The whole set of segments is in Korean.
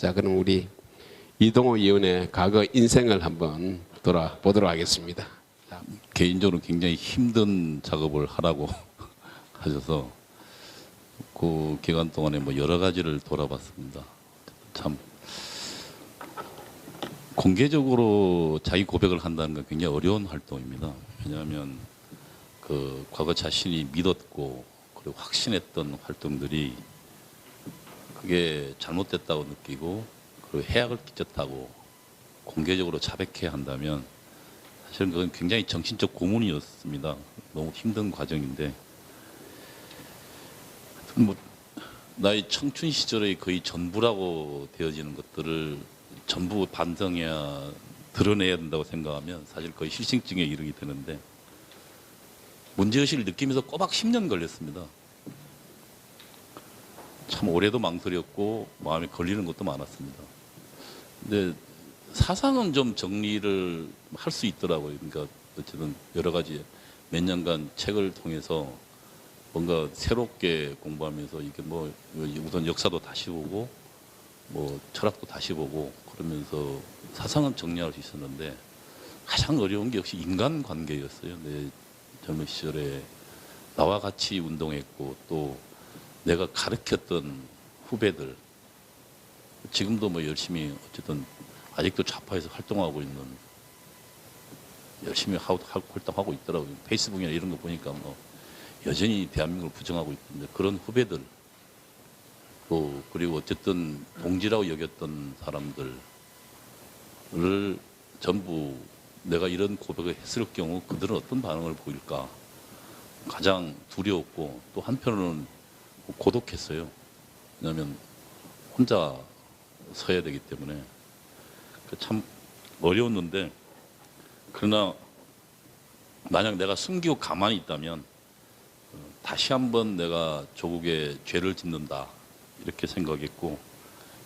자, 그럼 우리 이동호 의원의 과거 인생을 한번 돌아보도록 하겠습니다. 자, 개인적으로 굉장히 힘든 작업을 하라고 하셔서 그 기간 동안에 뭐 여러 가지를 돌아봤습니다. 참 공개적으로 자기 고백을 한다는 건 굉장히 어려운 활동입니다. 왜냐하면 그 과거 자신이 믿었고 그리고 확신했던 활동들이 그게 잘못됐다고 느끼고 그리고 해악을 끼쳤다고 공개적으로 자백해야 한다면 사실은 그건 굉장히 정신적 고문이었습니다. 너무 힘든 과정인데 뭐 나의 청춘 시절의 거의 전부라고 되어지는 것들을 전부 반성해야 드러내야 된다고 생각하면 사실 거의 실신증에 이르게 되는데 문제의식을 느끼면서 꼬박 10년 걸렸습니다. 참 오래도 망설였고 마음에 걸리는 것도 많았습니다. 근데 사상은 좀 정리를 할 수 있더라고요. 그러니까 어쨌든 여러 가지 몇 년간 책을 통해서 뭔가 새롭게 공부하면서 이게 뭐 우선 역사도 다시 보고 뭐 철학도 다시 보고 그러면서 사상은 정리할 수 있었는데 가장 어려운 게 역시 인간관계였어요. 내 젊은 시절에 나와 같이 운동했고 또 내가 가르쳤던 후배들 지금도 뭐 열심히 어쨌든 아직도 좌파에서 활동하고 있는 열심히 활동하고 있더라고요. 페이스북이나 이런 거 보니까 뭐 여전히 대한민국을 부정하고 있는데 그런 후배들 또 그리고 어쨌든 동지라고 여겼던 사람들을 전부 내가 이런 고백을 했을 경우 그들은 어떤 반응을 보일까 가장 두려웠고 또 한편으로는 고독했어요. 왜냐하면 혼자 서야 되기 때문에 참 어려웠는데 그러나 만약 내가 숨기고 가만히 있다면 다시 한번 내가 조국에 죄를 짓는다 이렇게 생각했고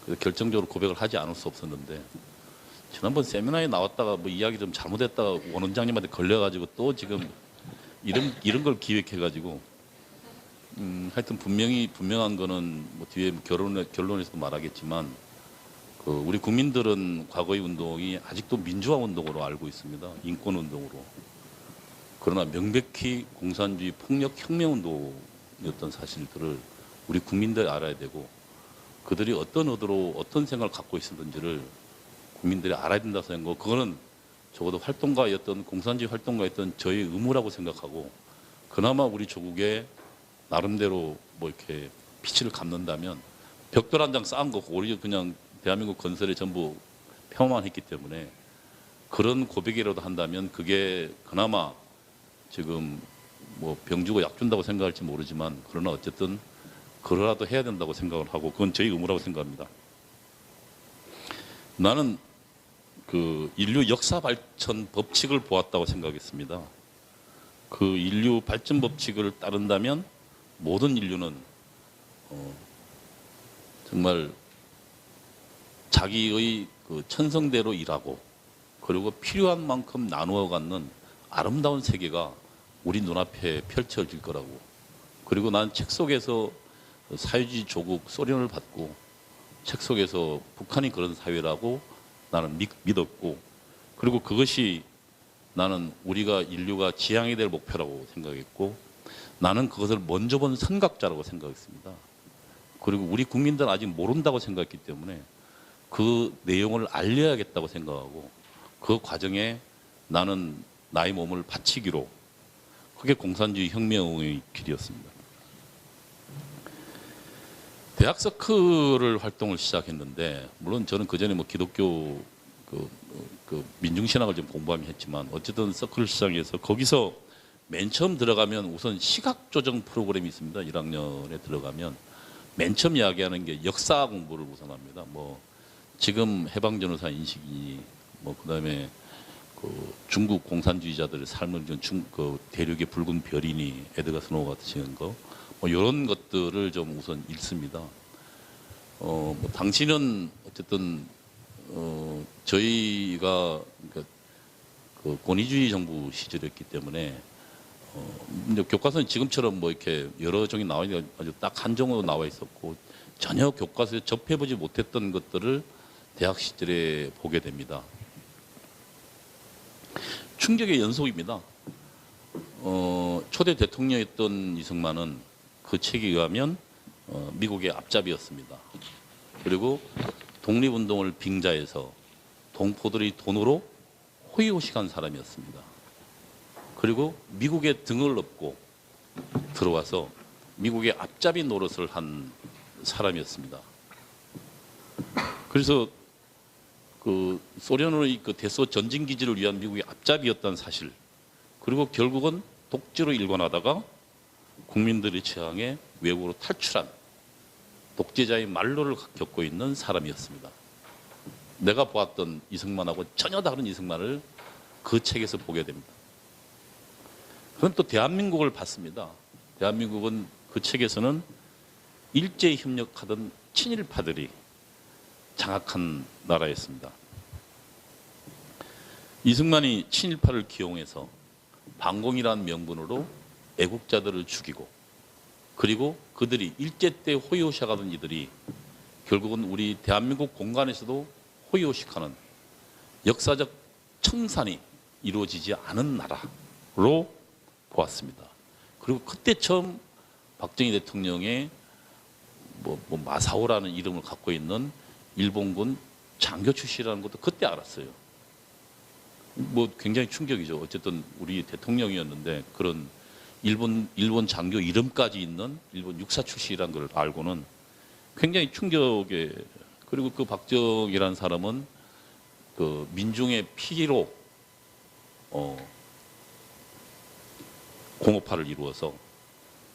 그래서 결정적으로 고백을 하지 않을 수 없었는데 지난번 세미나에 나왔다가 뭐 이야기 좀 잘못했다가 원 원장님한테 걸려가지고 또 지금 이런 걸 기획해가지고 하여튼 분명한 거는 뭐 뒤에 결론에서도 말하겠지만 그 우리 국민들은 과거의 운동이 아직도 민주화 운동으로 알고 있습니다. 인권 운동으로. 그러나 명백히 공산주의 폭력 혁명 운동이었던 사실들을 우리 국민들이 알아야 되고 그들이 어떤 의도로 어떤 생각을 갖고 있었는지를 국민들이 알아야 된다고 생각하고 그거는 적어도 활동가였던 공산주의 활동가였던 저의 의무라고 생각하고 그나마 우리 조국에 나름대로 뭐 이렇게 빛을 갚는다면 벽돌 한 장 쌓은 거고 오히려 그냥 대한민국 건설에 전부 폄하만 했기 때문에 그런 고백이라도 한다면 그게 그나마 지금 뭐 병주고 약 준다고 생각할지 모르지만 그러나 어쨌든 그러라도 해야 된다고 생각을 하고 그건 저희 의무라고 생각합니다. 나는 그 인류 역사 발전 법칙을 보았다고 생각했습니다. 그 인류 발전 법칙을 따른다면 모든 인류는 정말 자기의 그 천성대로 일하고 그리고 필요한 만큼 나누어 갖는 아름다운 세계가 우리 눈앞에 펼쳐질 거라고. 그리고 난 책 속에서 사회주의 조국 소련을 받고 책 속에서 북한이 그런 사회라고 나는 믿었고 그리고 그것이 나는 우리가 인류가 지향해야 될 목표라고 생각했고 나는 그것을 먼저 본 선각자라고 생각했습니다. 그리고 우리 국민들은 아직 모른다고 생각했기 때문에 그 내용을 알려야겠다고 생각하고 그 과정에 나는 나의 몸을 바치기로 그게 공산주의 혁명의 길이었습니다. 대학 서클을 활동을 시작했는데 물론 저는 그전에 뭐 기독교 그 민중신학을 좀 공부하긴 했지만 어쨌든 서클을 시작해서 거기서 맨 처음 들어가면 우선 시각조정 프로그램이 있습니다. 1학년에 들어가면 맨 처음 이야기하는 게 역사 공부를 우선 합니다. 뭐 지금 해방전후사 인식이 뭐 그다음에 그 중국 공산주의자들의 삶을 그 대륙의 붉은 별이니 에드가 스노우 같은 거 뭐 이런 것들을 좀 우선 읽습니다. 뭐 당시는 어쨌든 저희가 그러니까 그 권위주의 정부 시절이었기 때문에 근데 교과서는 지금처럼 뭐 이렇게 여러 종이 나와 있는 아주 딱 한 종으로 나와 있었고 전혀 교과서에 접해보지 못했던 것들을 대학 시절에 보게 됩니다. 충격의 연속입니다. 초대 대통령이었던 이승만은 그 책에 의하면 미국의 앞잡이였습니다. 그리고 독립운동을 빙자해서 동포들의 돈으로 호의호식한 사람이었습니다. 그리고 미국의 등을 업고 들어와서 미국의 앞잡이 노릇을 한 사람이었습니다. 그래서 그 소련의 그 대소 전진 기지를 위한 미국의 앞잡이였다는 사실, 그리고 결국은 독재로 일관하다가 국민들의 저항에 외국으로 탈출한 독재자의 말로를 겪고 있는 사람이었습니다. 내가 보았던 이승만하고 전혀 다른 이승만을 그 책에서 보게 됩니다. 그럼 또 대한민국을 봤습니다. 대한민국은 그 책에서는 일제히 협력하던 친일파들이 장악한 나라였습니다. 이승만이 친일파를 기용해서 반공이라는 명분으로 애국자들을 죽이고, 그리고 그들이 일제 때 호의호식하던 이들이 결국은 우리 대한민국 공간에서도 호의호식하는 역사적 청산이 이루어지지 않은 나라로 보았습니다. 그리고 그때 처음 박정희 대통령의 마사오라는 이름을 갖고 있는 일본군 장교 출신이라는 것도 그때 알았어요. 굉장히 충격이죠. 어쨌든 우리 대통령이었는데 그런 일본 장교 이름까지 있는 일본 육사 출신이라는 걸 알고는 굉장히 충격에, 그리고 그 박정희라는 사람은 그 민중의 피로 공업화를 이루어서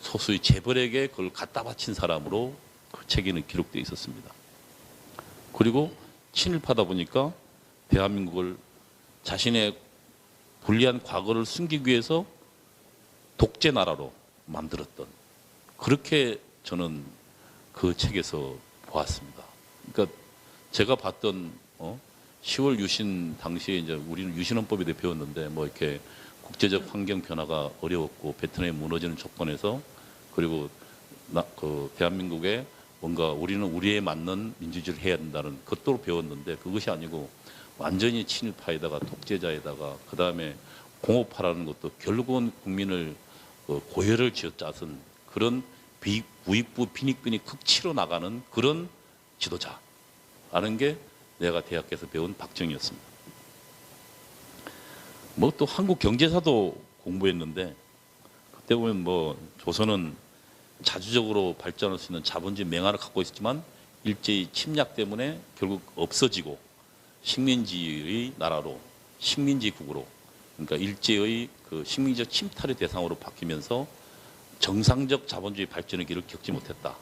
소수의 재벌에게 그걸 갖다 바친 사람으로 그 책에는 기록되어 있었습니다. 그리고 친일파다 보니까 대한민국을 자신의 불리한 과거를 숨기기 위해서 독재 나라로 만들었던, 그렇게 저는 그 책에서 보았습니다. 그러니까 제가 봤던 10월 유신 당시에 이제 우리는 유신헌법에 대해 배웠는데 이렇게 국제적 환경 변화가 어려웠고 베트남이 무너지는 조건에서, 그리고 그 대한민국에 뭔가 우리는 우리에 맞는 민주주의를 해야 된다는 것도 배웠는데, 그것이 아니고 완전히 친일파에다가 독재자에다가 그 다음에 공업화라는 것도 결국은 국민을 고혈을 쥐어짜은 그런 부익부 빈익빈이 극치로 나가는 그런 지도자라는 게 내가 대학에서 배운 박정희였습니다. 또 한국 경제사도 공부했는데 그때 보면 조선은 자주적으로 발전할 수 있는 자본주의 맹아를 갖고 있었지만 일제히 침략 때문에 결국 없어지고 식민지의 나라로, 식민지국으로, 그러니까 일제의 그 식민지적 침탈의 대상으로 바뀌면서 정상적 자본주의 발전의 길을 겪지 못했다.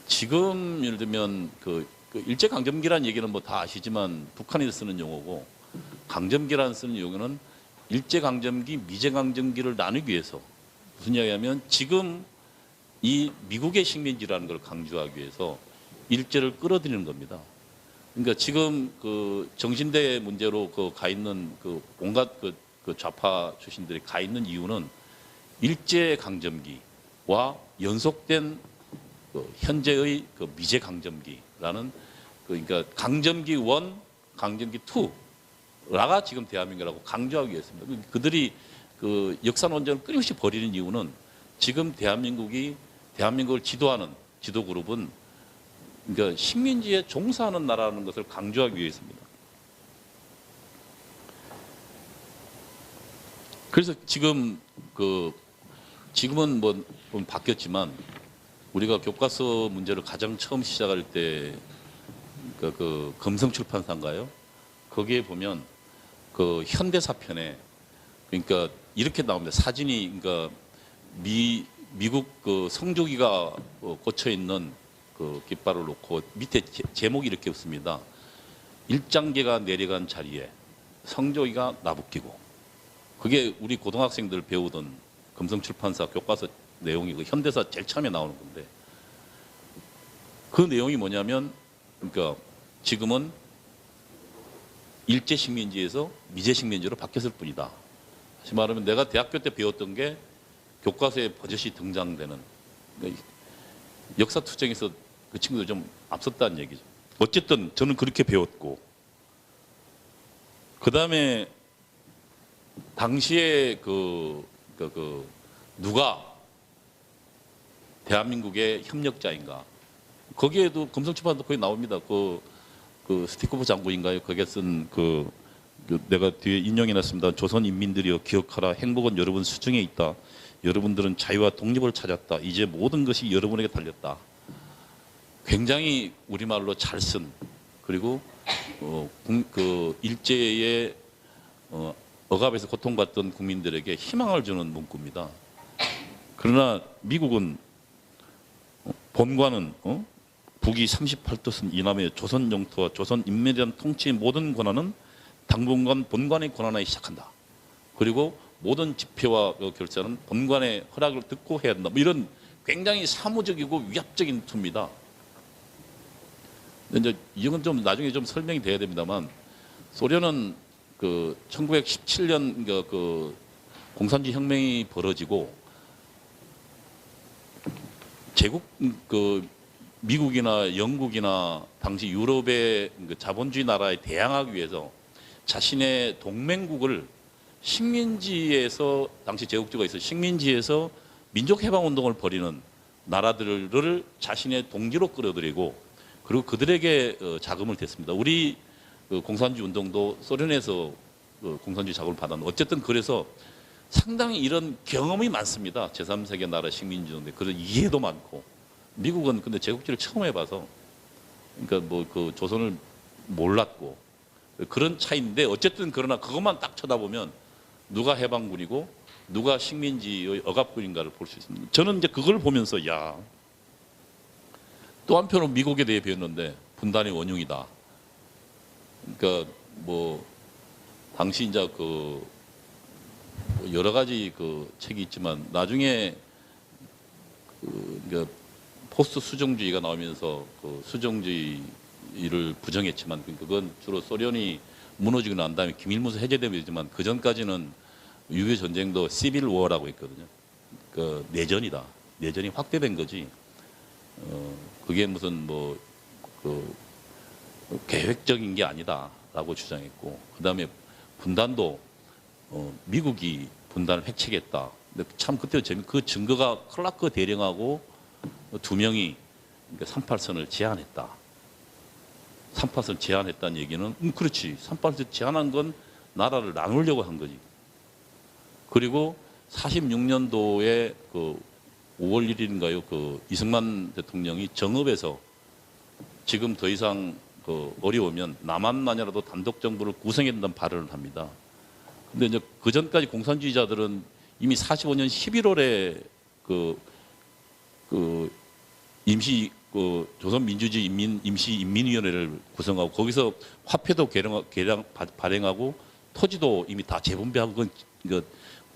지금 예를 들면 그 일제강점기라는 얘기는 다 아시지만 북한에서 쓰는 용어고, 강점기라는 쓰는 용어는 일제강점기, 미제강점기를 나누기 위해서, 무슨 이야기하면 지금 이 미국의 식민지라는 걸 강조하기 위해서 일제를 끌어들이는 겁니다. 그러니까 지금 그 정신대 문제로 가 있는 온갖 좌파 출신들이 가 있는 이유는 일제 강점기와 연속된 현재의 미제 강점기라는 그러니까 강점기 1, 강점기 2라가 지금 대한민국이라고 강조하기 위해서입니다. 그들이 그 역사 논쟁을 끊임없이 벌이는 이유는 지금 대한민국을 지도하는 지도 그룹은 그러니까 식민지에 종사하는 나라라는 것을 강조하기 위해서입니다. 그래서 지금은 좀 바뀌었지만 우리가 교과서 문제를 가장 처음 시작할 때 그 금성출판사인가요? 거기에 보면 그 현대사 편에 그러니까 이렇게 나옵니다. 사진이 그러니까 미국 그 성조기가 꽂혀 있는 그 깃발을 놓고 밑에 제목이 이렇게 없습니다. 일장계가 내려간 자리에 성조기가 나부끼고, 그게 우리 고등학생들 배우던 금성출판사 교과서 내용이 그 현대사 제일 처음에 나오는 건데, 그 내용이 뭐냐면 그러니까 지금은 일제 식민지에서 미제 식민지로 바뀌었을 뿐이다. 다시 말하면 내가 대학교 때 배웠던 게 교과서에 버젓이 등장되는, 그러니까 역사 투쟁에서 그 친구들 좀 앞섰다는 얘기죠. 어쨌든 저는 그렇게 배웠고, 그 다음에 당시에 누가 대한민국의 협력자인가? 거기에도 금성출판도 거기 나옵니다. 그 스티커프 장군인가요? 거기에 쓴 내가 뒤에 인용해놨습니다. 조선 인민들이여 기억하라. 행복은 여러분 수중에 있다. 여러분들은 자유와 독립을 찾았다. 이제 모든 것이 여러분에게 달렸다. 굉장히 우리말로 잘 쓴, 그리고 일제의 억압에서 고통받던 국민들에게 희망을 주는 문구입니다. 그러나 미국은 본관은 북위 38도선 이남의 조선 영토와 조선 인민이란 통치의 모든 권한은 당분간 본관의 권한에 시작한다. 그리고 모든 집회와 결사는 본관의 허락을 듣고 해야 한다. 뭐 이런 굉장히 사무적이고 위압적인 투입니다. 이제 이건 좀 나중에 좀 설명이 돼야 됩니다만, 소련은 1917년 공산주의 혁명이 벌어지고 제국 미국이나 영국이나 당시 유럽의 자본주의 나라에 대항하기 위해서 자신의 동맹국을 식민지에서, 당시 제국주가 있어 식민지에서 민족해방운동을 벌이는 나라들을 자신의 동지로 끌어들이고, 그리고 그들에게 자금을 댔습니다. 우리 공산주의 운동도 소련에서 공산주의 자금을 받았는데, 어쨌든 그래서 상당히 이런 경험이 많습니다. 제3세계 나라 식민지인데 그런 이해도 많고, 미국은 근데 제국주의를 처음 해봐서, 그러니까 조선을 몰랐고 그런 차이인데, 어쨌든 그러나 그것만 딱 쳐다보면 누가 해방군이고 누가 식민지의 억압군인가를 볼 수 있습니다. 저는 이제 그걸 보면서 또 한편으로 미국에 대해 배웠는데 분단의 원흉이다. 그러니까 당시 이제 여러 가지 책이 있지만, 나중에 그러니까 포스트 수정주의가 나오면서 수정주의를 부정했지만, 그건 주로 소련이 무너지고 난 다음에 기밀문서 해제되지만, 그 전까지는 유교 전쟁도 시빌 워라고 있거든요. 내전이다. 내전이 확대된 거지. 그게 무슨 계획적인 게 아니다라고 주장했고, 그 다음에 분단도 미국이 분단을 획책했다. 근데 참 그때 그 증거가 클라크 대령하고 두 명이 38선을 제안했다. 38선 제안했다는 얘기는 그렇지. 38선 제안한 건 나라를 나누려고 한 거지. 그리고 46년도에 5월 1일인가요? 이승만 대통령이 정읍에서 지금 더 이상 어려우면 남한만이라도 단독 정부를 구성해야 된다는 발언을 합니다. 근데 이제 그 전까지 공산주의자들은 이미 45년 11월에 조선민주주의 임시인민위원회를 구성하고, 거기서 화폐도 발행하고 토지도 이미 다 재분배하고,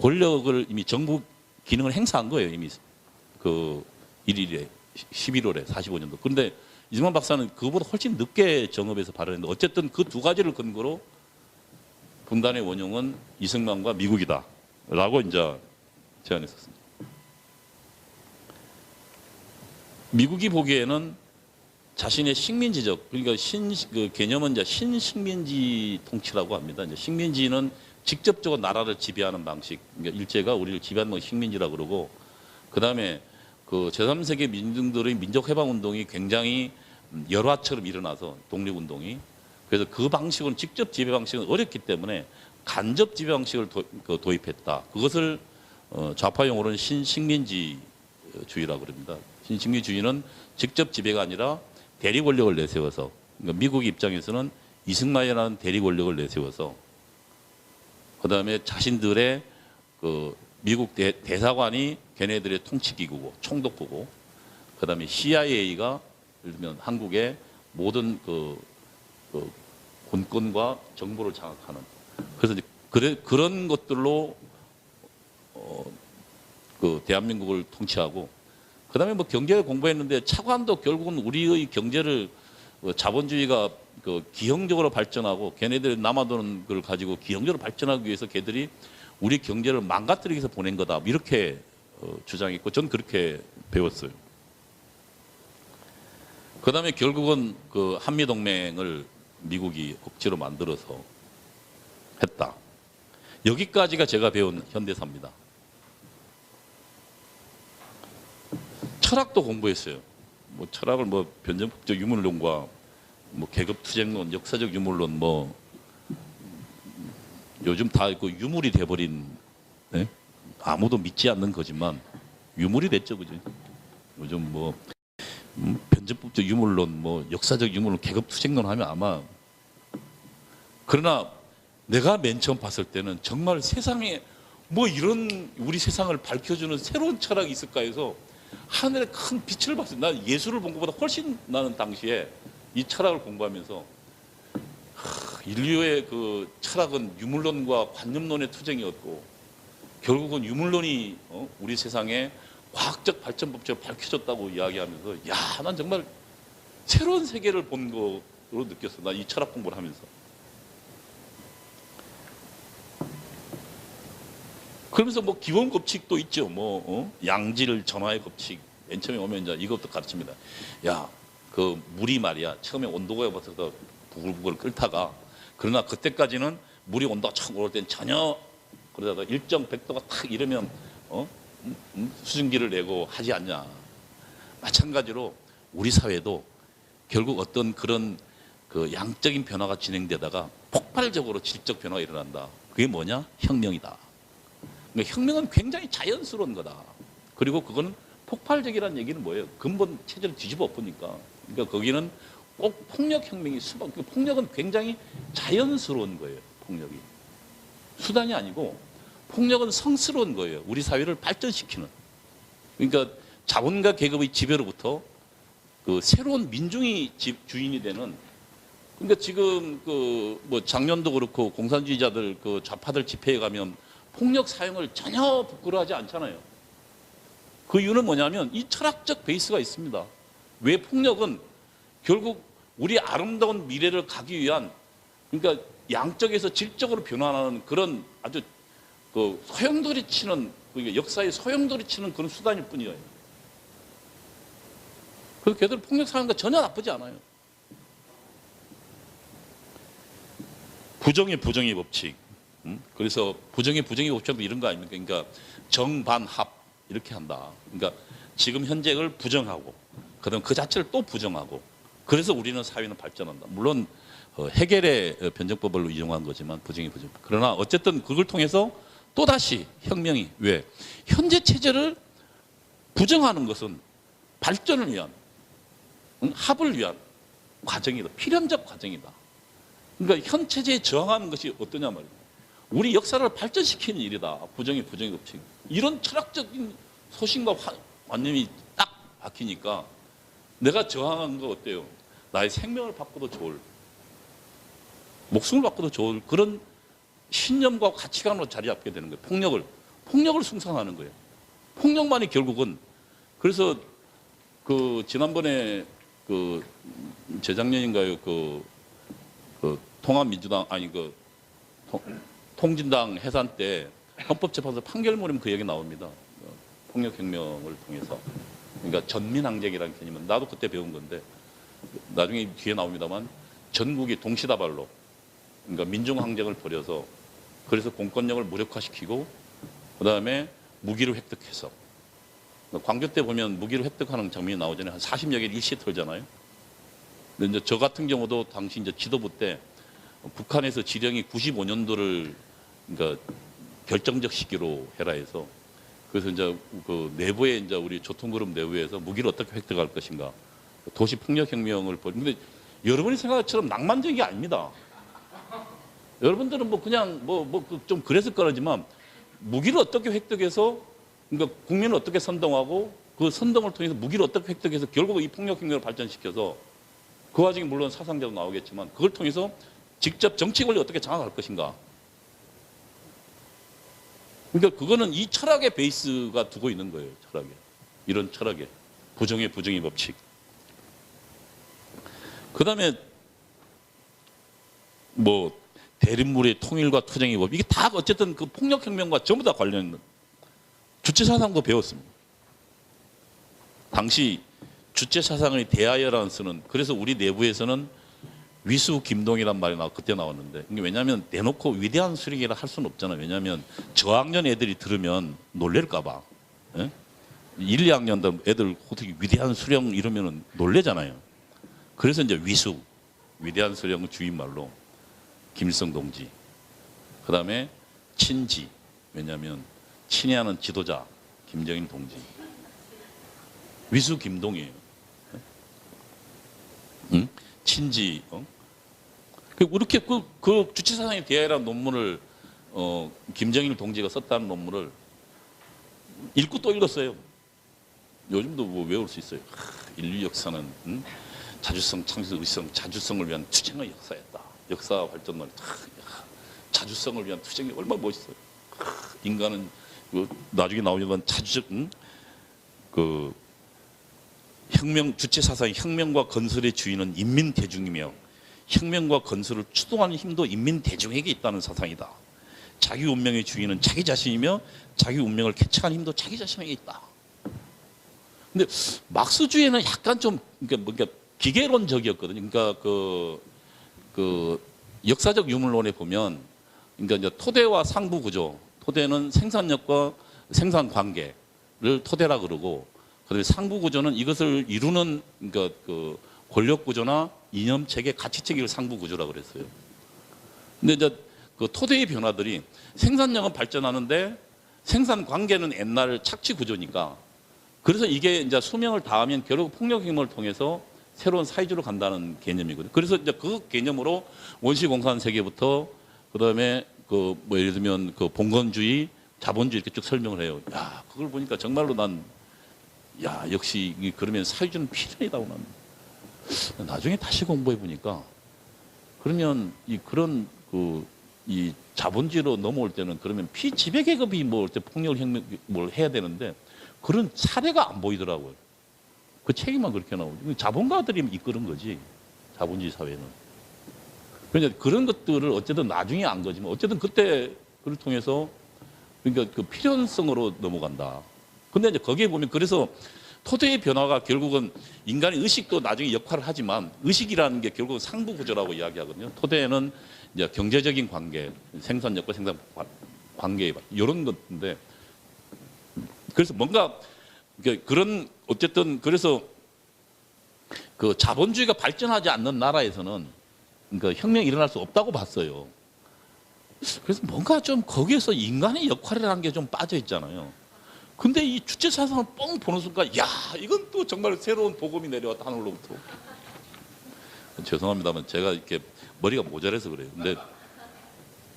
권력을 이미 정부 기능을 행사한 거예요. 이미 1일에 11월에 45년도. 그런데 이승만 박사는 그보다 훨씬 늦게 정읍에서 발언했는데, 어쨌든 그 두 가지를 근거로 분단의 원흉은 이승만과 미국이다 라고 이제 제안했었습니다. 미국이 보기에는 자신의 식민지적, 그러니까 개념은 이제 신식민지 통치라고 합니다. 이제 식민지는 직접적으로 나라를 지배하는 방식, 그러니까 일제가 우리를 지배하는 건 식민지라고 그러고, 그 다음에 제3세계 민중들의 민족해방운동이 굉장히 열화처럼 일어나서, 독립운동이. 그래서 그 방식은, 직접 지배 방식은 어렵기 때문에 간접 지배 방식을 도입했다. 그것을 좌파 용어로는 신식민지주의라고 그럽니다. 신식민지주의는 직접 지배가 아니라 대리 권력을 내세워서, 그러니까 미국 입장에서는 이승만이라는 대리 권력을 내세워서, 그 다음에 자신들의 미국 대사관이 걔네들의 통치기구고 총독부고, 그 다음에 CIA가 예를 들면 한국의 모든 군권과 정보를 장악하는, 그래서 그런 것들로 대한민국을 통치하고, 그 다음에 경제를 공부했는데 차관도 결국은 우리의 경제를 자본주의가 기형적으로 발전하고, 걔네들이 남아도는 걸 가지고 기형적으로 발전하기 위해서 걔들이 우리 경제를 망가뜨리기 위해서 보낸 거다, 이렇게 주장했고, 전 그렇게 배웠어요. 그다음에 결국은 그 한미 동맹을 미국이 억지로 만들어서 했다. 여기까지가 제가 배운 현대사입니다. 철학도 공부했어요. 뭐 철학을 뭐 변증법적 유물론과 뭐 계급투쟁론, 역사적 유물론, 뭐 요즘 다 그 유물이 돼버린, 네? 아무도 믿지 않는 거지만 유물이 됐죠, 그죠? 요즘 뭐 변증법적 유물론, 뭐 역사적 유물론, 계급투쟁론 하면 아마, 그러나 내가 맨 처음 봤을 때는 정말 세상에 뭐 이런 우리 세상을 밝혀주는 새로운 철학이 있을까 해서 하늘에 큰 빛을 봤어요. 난 예술을 본 것보다 훨씬 나는 당시에 이 철학을 공부하면서 인류의 그 철학은 유물론과 관념론의 투쟁이었고 결국은 유물론이 우리 세상에 과학적 발전 법칙을 밝혀줬다고 이야기하면서 야, 난 정말 새로운 세계를 본 거로 느꼈어. 나 이 철학 공부를 하면서. 그러면서 뭐 기본 법칙도 있죠. 뭐 양질 전화의 법칙. 맨 처음에 오면 이제 이것도 가르칩니다. 야, 그 물이 말이야. 처음에 온도가 붙어서 부글부글 끓다가 그러나 그때까지는 물이 온도가 촥 오를 땐 전혀 그러다가 일정 100도가 탁 이러면 수증기를 내고 하지 않냐. 마찬가지로 우리 사회도 결국 어떤 그런 그 양적인 변화가 진행되다가 폭발적으로 질적 변화가 일어난다. 그게 뭐냐? 혁명이다. 그러니까 혁명은 굉장히 자연스러운 거다. 그리고 그건 폭발적이라는 얘기는 뭐예요? 근본 체제를 뒤집어 엎으니까. 그러니까 거기는 꼭 폭력혁명이 폭력은 굉장히 자연스러운 거예요. 폭력이. 수단이 아니고 폭력은 성스러운 거예요. 우리 사회를 발전시키는. 그러니까 자본가 계급의 지배로부터 그 새로운 민중이 주인이 되는. 그러니까 지금 그 뭐 작년도 그렇고 공산주의자들 그 좌파들 집회에 가면 폭력 사용을 전혀 부끄러워하지 않잖아요. 그 이유는 뭐냐면 이 철학적 베이스가 있습니다. 왜 폭력은 결국 우리 아름다운 미래를 가기 위한 그러니까 양적에서 질적으로 변화하는 그런 아주 그 소용돌이 치는 그러니까 역사의 소용돌이 치는 그런 수단일 뿐이에요. 그래서 걔들 폭력 사용과 전혀 나쁘지 않아요. 부정의 법칙. 그래서 부정의 법칙도 이런 거 아닙니까? 그러니까 정반합 이렇게 한다. 그러니까 지금 현재를 부정하고 그다음 그 자체를 또 부정하고 그래서 우리는 사회는 발전한다. 물론 해겔의 변증법을 이용한 거지만 부정의 법칙. 그러나 어쨌든 그걸 통해서 또다시 혁명이 왜? 현재 체제를 부정하는 것은 발전을 위한 합을 위한 과정이다. 필연적 과정이다. 그러니까 현 체제에 저항하는 것이 어떠냐 말이에요. 우리 역사를 발전시키는 일이다. 부정의 법칙. 이런 철학적인 소신과 관념이 딱 박히니까 내가 저항한 거 어때요? 나의 생명을 바꿔도 좋을, 목숨을 바꿔도 좋을 그런 신념과 가치관으로 자리 잡게 되는 거예요. 폭력을 숭상하는 거예요. 폭력만이 결국은. 그래서 그 지난번에 그 재작년인가요? 그 통합민주당 아니 그 통진당 해산 때 헌법재판소 판결문에 그 얘기 나옵니다. 폭력혁명을 통해서. 그러니까 전민항쟁이라는 개념은 나도 그때 배운 건데 나중에 뒤에 나옵니다만 전국이 동시다발로 그러니까 민중항쟁을 벌여서 그래서 공권력을 무력화시키고 그다음에 무기를 획득해서 광교 때 보면 무기를 획득하는 장면이 나오잖아요. 한 40여 개 일시에 털잖아요. 근데 이제 저 같은 경우도 당시 이제 지도부 때 북한에서 지령이 95년도를 그러니까 결정적 시기로 해라 해서 그래서 이제 그 내부에 이제 우리 조통그룹 내부에서 무기를 어떻게 획득할 것인가 도시 폭력 혁명을 벌이는데 여러분이 생각한 것처럼 낭만적이 아닙니다. 여러분들은 뭐 그냥 뭐 좀 그랬을 거라지만 무기를 어떻게 획득해서 그러니까 국민을 어떻게 선동하고 그 선동을 통해서 무기를 어떻게 획득해서 결국 이 폭력 혁명을 발전시켜서 그 와중에 물론 사상자도 나오겠지만 그걸 통해서 직접 정치 권리 어떻게 장악할 것인가. 그러니까 그거는 이 철학의 베이스가 두고 있는 거예요. 철학에. 이런 철학에. 부정의 법칙. 그 다음에 뭐 대립물의 통일과 투쟁의 법. 이게 다 어쨌든 그 폭력혁명과 전부 다 관련된 주체사상도 배웠습니다. 당시 주체 사상의 대하여라는 쓰는 그래서 우리 내부에서는 위수 김동이란 말이 그때 나왔는데 이게 왜냐하면 대놓고 위대한 수령이라 할 수는 없잖아요. 왜냐하면 저학년 애들이 들으면 놀랄까봐. 예? 1, 2학년 애들 어떻게 위대한 수령 이러면 놀래잖아요. 그래서 이제 위수 위대한 수령 주인말로 김일성 동지. 그다음에 친지 왜냐하면 친애하는 지도자 김정일 동지. 위수 김동이에요. 응? 친지. 이렇게 그 주체사상에 대하여라는 논문을 김정일 동지가 썼다는 논문을 읽고 또 읽었어요. 요즘도 뭐 외울 수 있어요. 인류 역사는 자주성, 창조, 의성, 자주성을 위한 투쟁의 역사였다. 역사 발전론 자주성을 위한 투쟁이 얼마나 멋있어요. 인간은 나중에 나오는 자주적 그 혁명 주체 사상의 혁명과 건설의 주인은 인민 대중이며 혁명과 건설을 추동하는 힘도 인민 대중에게 있다는 사상이다. 자기 운명의 주인은 자기 자신이며 자기 운명을 개척하는 힘도 자기 자신에게 있다. 근데 막스주의는 약간 좀 그러니까 기계론적이었거든요. 그러니까 그 역사적 유물론에 보면 그러니까 이제 토대와 상부 구조, 토대는 생산력과 생산 관계를 토대라 그러고, 그다음에 상부 구조는 이것을 이루는 그러니까 그 권력 구조나 이념 체계, 가치 체계를 상부 구조라 그랬어요. 근데 이제 그 토대의 변화들이 생산력은 발전하는데 생산 관계는 옛날 착취 구조니까, 그래서 이게 이제 수명을 다하면 결국 폭력 행동을 통해서 새로운 사회주로 간다는 개념이거든요. 그래서 이제 그 개념으로 원시 공산 세계부터 그다음에 그 뭐 예를 들면 그 봉건주의, 자본주의 이렇게 쭉 설명을 해요. 야, 그걸 보니까 정말로 야, 역시 그러면 사회주는 필연이다고 난 나중에 다시 공부해 보니까, 그러면 그런 이 자본주의로 넘어올 때는 그러면 피지배 계급이 뭐 올 때 폭력을 뭘 해야 되는데 그런 사례가 안 보이더라고요. 그 책임만 그렇게 나오죠. 자본가들이 이끄는 거지, 자본주의 사회는. 그러니까 그런 것들을 어쨌든 나중에 안 거지만 어쨌든 그때 그를 통해서 그러니까 그 필연성으로 넘어간다. 근데 이제 거기에 보면 그래서 토대의 변화가 결국은 인간의 의식도 나중에 역할을 하지만 의식이라는 게 결국은 상부 구조라고 이야기하거든요. 토대에는 이제 경제적인 관계, 생산력과 생산 관계 이런 것인데, 그래서 뭔가 그런 어쨌든 그래서 그 자본주의가 발전하지 않는 나라에서는 그러니까 혁명이 일어날 수 없다고 봤어요. 그래서 뭔가 좀 거기에서 인간의 역할이라는 게 좀 빠져 있잖아요. 근데 이 주체 사상을 뻥 보는 순간, 야, 이건 또 정말 새로운 복음이 내려왔다, 하늘로부터. 죄송합니다만 제가 이렇게 머리가 모자라서 그래요. 근데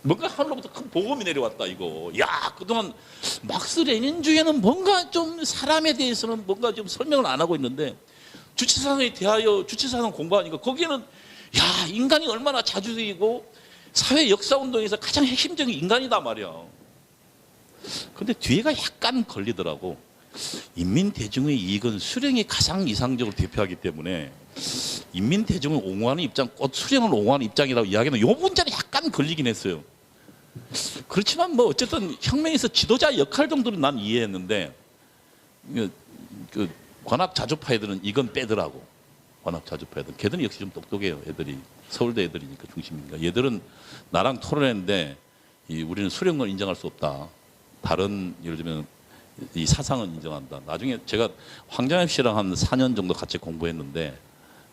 뭔가 하늘로부터 큰 복음이 내려왔다, 이거. 야, 그동안 막스 레닌주의는 뭔가 좀 사람에 대해서는 뭔가 좀 설명을 안 하고 있는데 주체 사상에 대하여 주체 사상 공부하니까 거기에는 야, 인간이 얼마나 자주적이고 사회 역사 운동에서 가장 핵심적인 인간이다 말이야. 근데 뒤에가 약간 걸리더라고. 인민 대중의 이익은 수령이 가장 이상적으로 대표하기 때문에 인민 대중을 옹호하는 입장, 곧 수령을 옹호하는 입장이라고 이야기하는 이 문제는 약간 걸리긴 했어요. 그렇지만 뭐 어쨌든 혁명에서 지도자 역할 정도는 난 이해했는데 그 관악 자주파애들은 이건 빼더라고. 관악 자주파애들. 걔들은 역시 좀 똑똑해요. 애들이 서울대 애들이니까 중심이니까. 얘들은 나랑 토론했는데 우리는 수령을 인정할 수 없다. 다른 예를 들면 이 사상은 인정한다. 나중에 제가 황장엽 씨랑 한 4년 정도 같이 공부했는데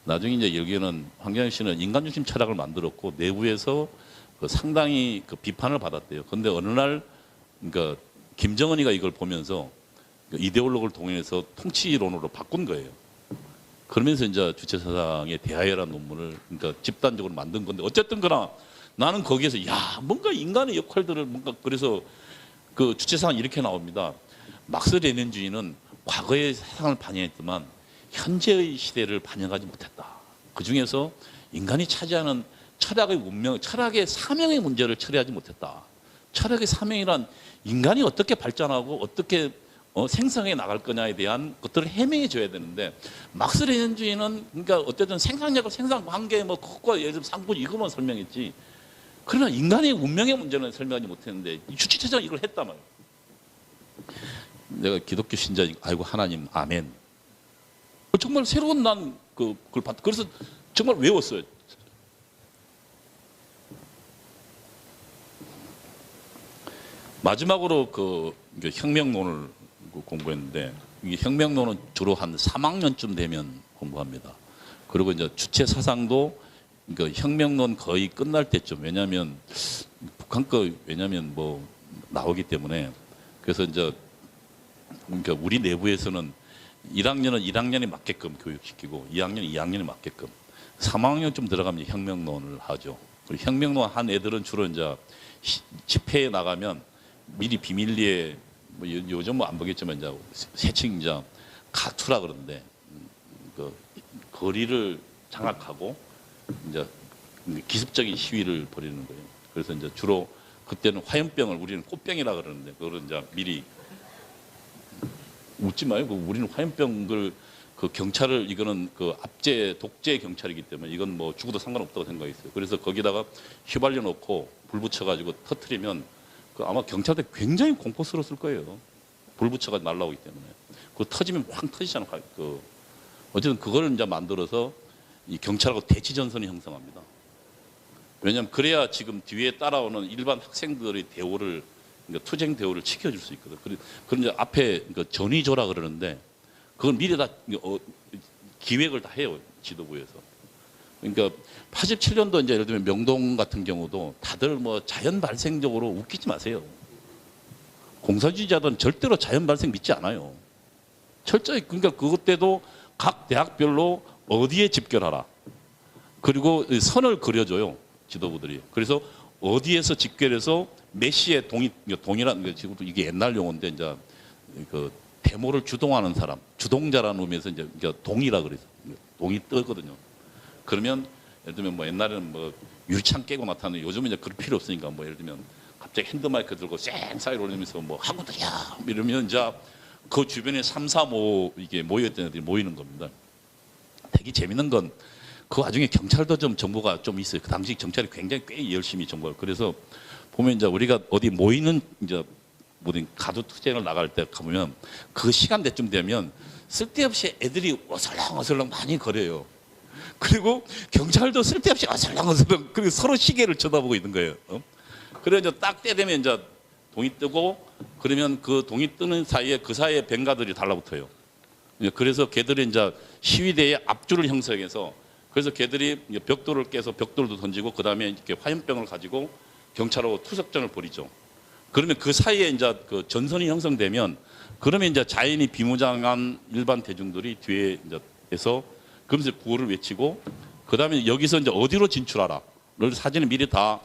나중에 이제 여기는 황장엽 씨는 인간중심 철학을 만들었고 내부에서 그 상당히 그 비판을 받았대요. 그런데 어느 날 그러니까 김정은이가 이걸 보면서 이데올로그를 동원해서 통치론으로 바꾼 거예요. 그러면서 이제 주체사상에 대하여라는 논문을 그러니까 집단적으로 만든 건데 어쨌든 그러나 나는 거기에서 야, 뭔가 인간의 역할들을 뭔가 그래서 그 주체사상 이렇게 나옵니다. 막스 레닌주의는 과거의 사상을 반영했지만 현재의 시대를 반영하지 못했다. 그 중에서 인간이 차지하는 철학의 운명, 철학의 사명의 문제를 처리하지 못했다. 철학의 사명이란 인간이 어떻게 발전하고 어떻게 생성해 나갈 거냐에 대한 것들을 해명해 줘야 되는데 막스 레닌주의는 그러니까 어쨌든 생산력과 생산 관계 뭐 그것과 예를 들면 상부 이것만 설명했지. 그러나 인간의 운명의 문제는 설명하지 못했는데 주체체제가 이걸 했단 말이에요. 내가 기독교 신자니까 아이고 하나님 아멘. 정말 새로운 난 그걸 봤. 그래서 정말 외웠어요. 마지막으로 이게 혁명론을 공부했는데 이 혁명론은 주로 한 3학년쯤 되면 공부합니다. 그리고 이제 주체 사상도 그러니까 혁명론 거의 끝날 때쯤 왜냐하면 북한 거 왜냐하면 뭐 나오기 때문에 그래서 이제 그러니까 우리 내부에서는 1학년은 1학년에 맞게끔 교육시키고 2학년은 2학년에 맞게끔 3학년쯤 들어가면 혁명론을 하죠. 그리고 혁명론 한 애들은 주로 이제 집회에 나가면 미리 비밀리에 뭐 요즘 뭐 안 보겠지만 이제 세칭 이제 가투라 그러는데 그 거리를 장악하고 이제 기습적인 시위를 벌이는 거예요. 그래서 이제 주로 그때는 화염병을 우리는 꽃병이라 그러는데 그거를 이제 미리 웃지 마요. 우리는 화염병을 그 경찰을 이거는 그 압제 독재 경찰이기 때문에 이건 뭐 죽어도 상관없다고 생각했어요. 그래서 거기다가 휘발유 넣고 불 붙여가지고 터트리면 그 아마 경찰들 굉장히 공포스러웠을 거예요. 불 붙여가지고 날라오기 때문에 그 터지면 확 터지잖아요. 그 어쨌든 그걸 이제 만들어서 이 경찰하고 대치 전선이 형성합니다. 왜냐하면 그래야 지금 뒤에 따라오는 일반 학생들의 대우를 그러니까 투쟁 대우를 지켜줄 수 있거든. 그런 이제 앞에 그 전위조라 그러는데 그건 미리 다 기획을 다 해요 지도부에서. 그러니까 87년도 이제 예를 들면 명동 같은 경우도 다들 뭐 자연 발생적으로 웃기지 마세요. 공사주의자들은 절대로 자연 발생 믿지 않아요. 철저히 그러니까 그것 때도 각 대학별로 어디에 집결하라. 그리고 선을 그려줘요 지도부들이. 그래서 어디에서 집결해서 몇 시에 동이라는 게 지금 이게 옛날 용어인데 이제 그 데모를 주동하는 사람, 주동자라는 의미에서 이제 동이라 그래서 동이 뜨거든요. 그러면 예를 들면 뭐 옛날에는 뭐 유리창 깨고 나타나는 요즘은 이제 그럴 필요 없으니까 뭐 예를 들면 갑자기 핸드마이크 들고 쌩 사이로 올리면서 뭐 하고들이야 이러면 이제 그 주변에 3, 4, 5 이게 모여있던 애들이 모이는 겁니다. 되게 재밌는 건 그 와중에 경찰도 좀 정보가 좀 있어요. 그 당시 경찰이 굉장히 꽤 열심히 정보를. 그래서 보면 이제 우리가 어디 모이는 이제 모든 가두 투쟁을 나갈 때 가보면 그 시간대쯤 되면 쓸데없이 애들이 어슬렁어슬렁 많이 거려요. 그리고 경찰도 쓸데없이 어슬렁어슬렁 그리고 서로 시계를 쳐다보고 있는 거예요. 그래 이제 딱 때 되면 이제 동이 뜨고 그러면 그 동이 뜨는 사이에 그 사이에 뱅가들이 달라붙어요. 그래서 걔들이 이제 시위대의 앞줄을 형성해서 그래서 걔들이 벽돌을 깨서 벽돌도 던지고 그 다음에 이렇게 화염병을 가지고 경찰하고 투석전을 벌이죠. 그러면 그 사이에 이제 그 전선이 형성되면 그러면 이제 자연히 비무장한 일반 대중들이 뒤에 이제에서 그러면서 구호를 외치고 그 다음에 여기서 이제 어디로 진출하라. 를 사진을 미리 다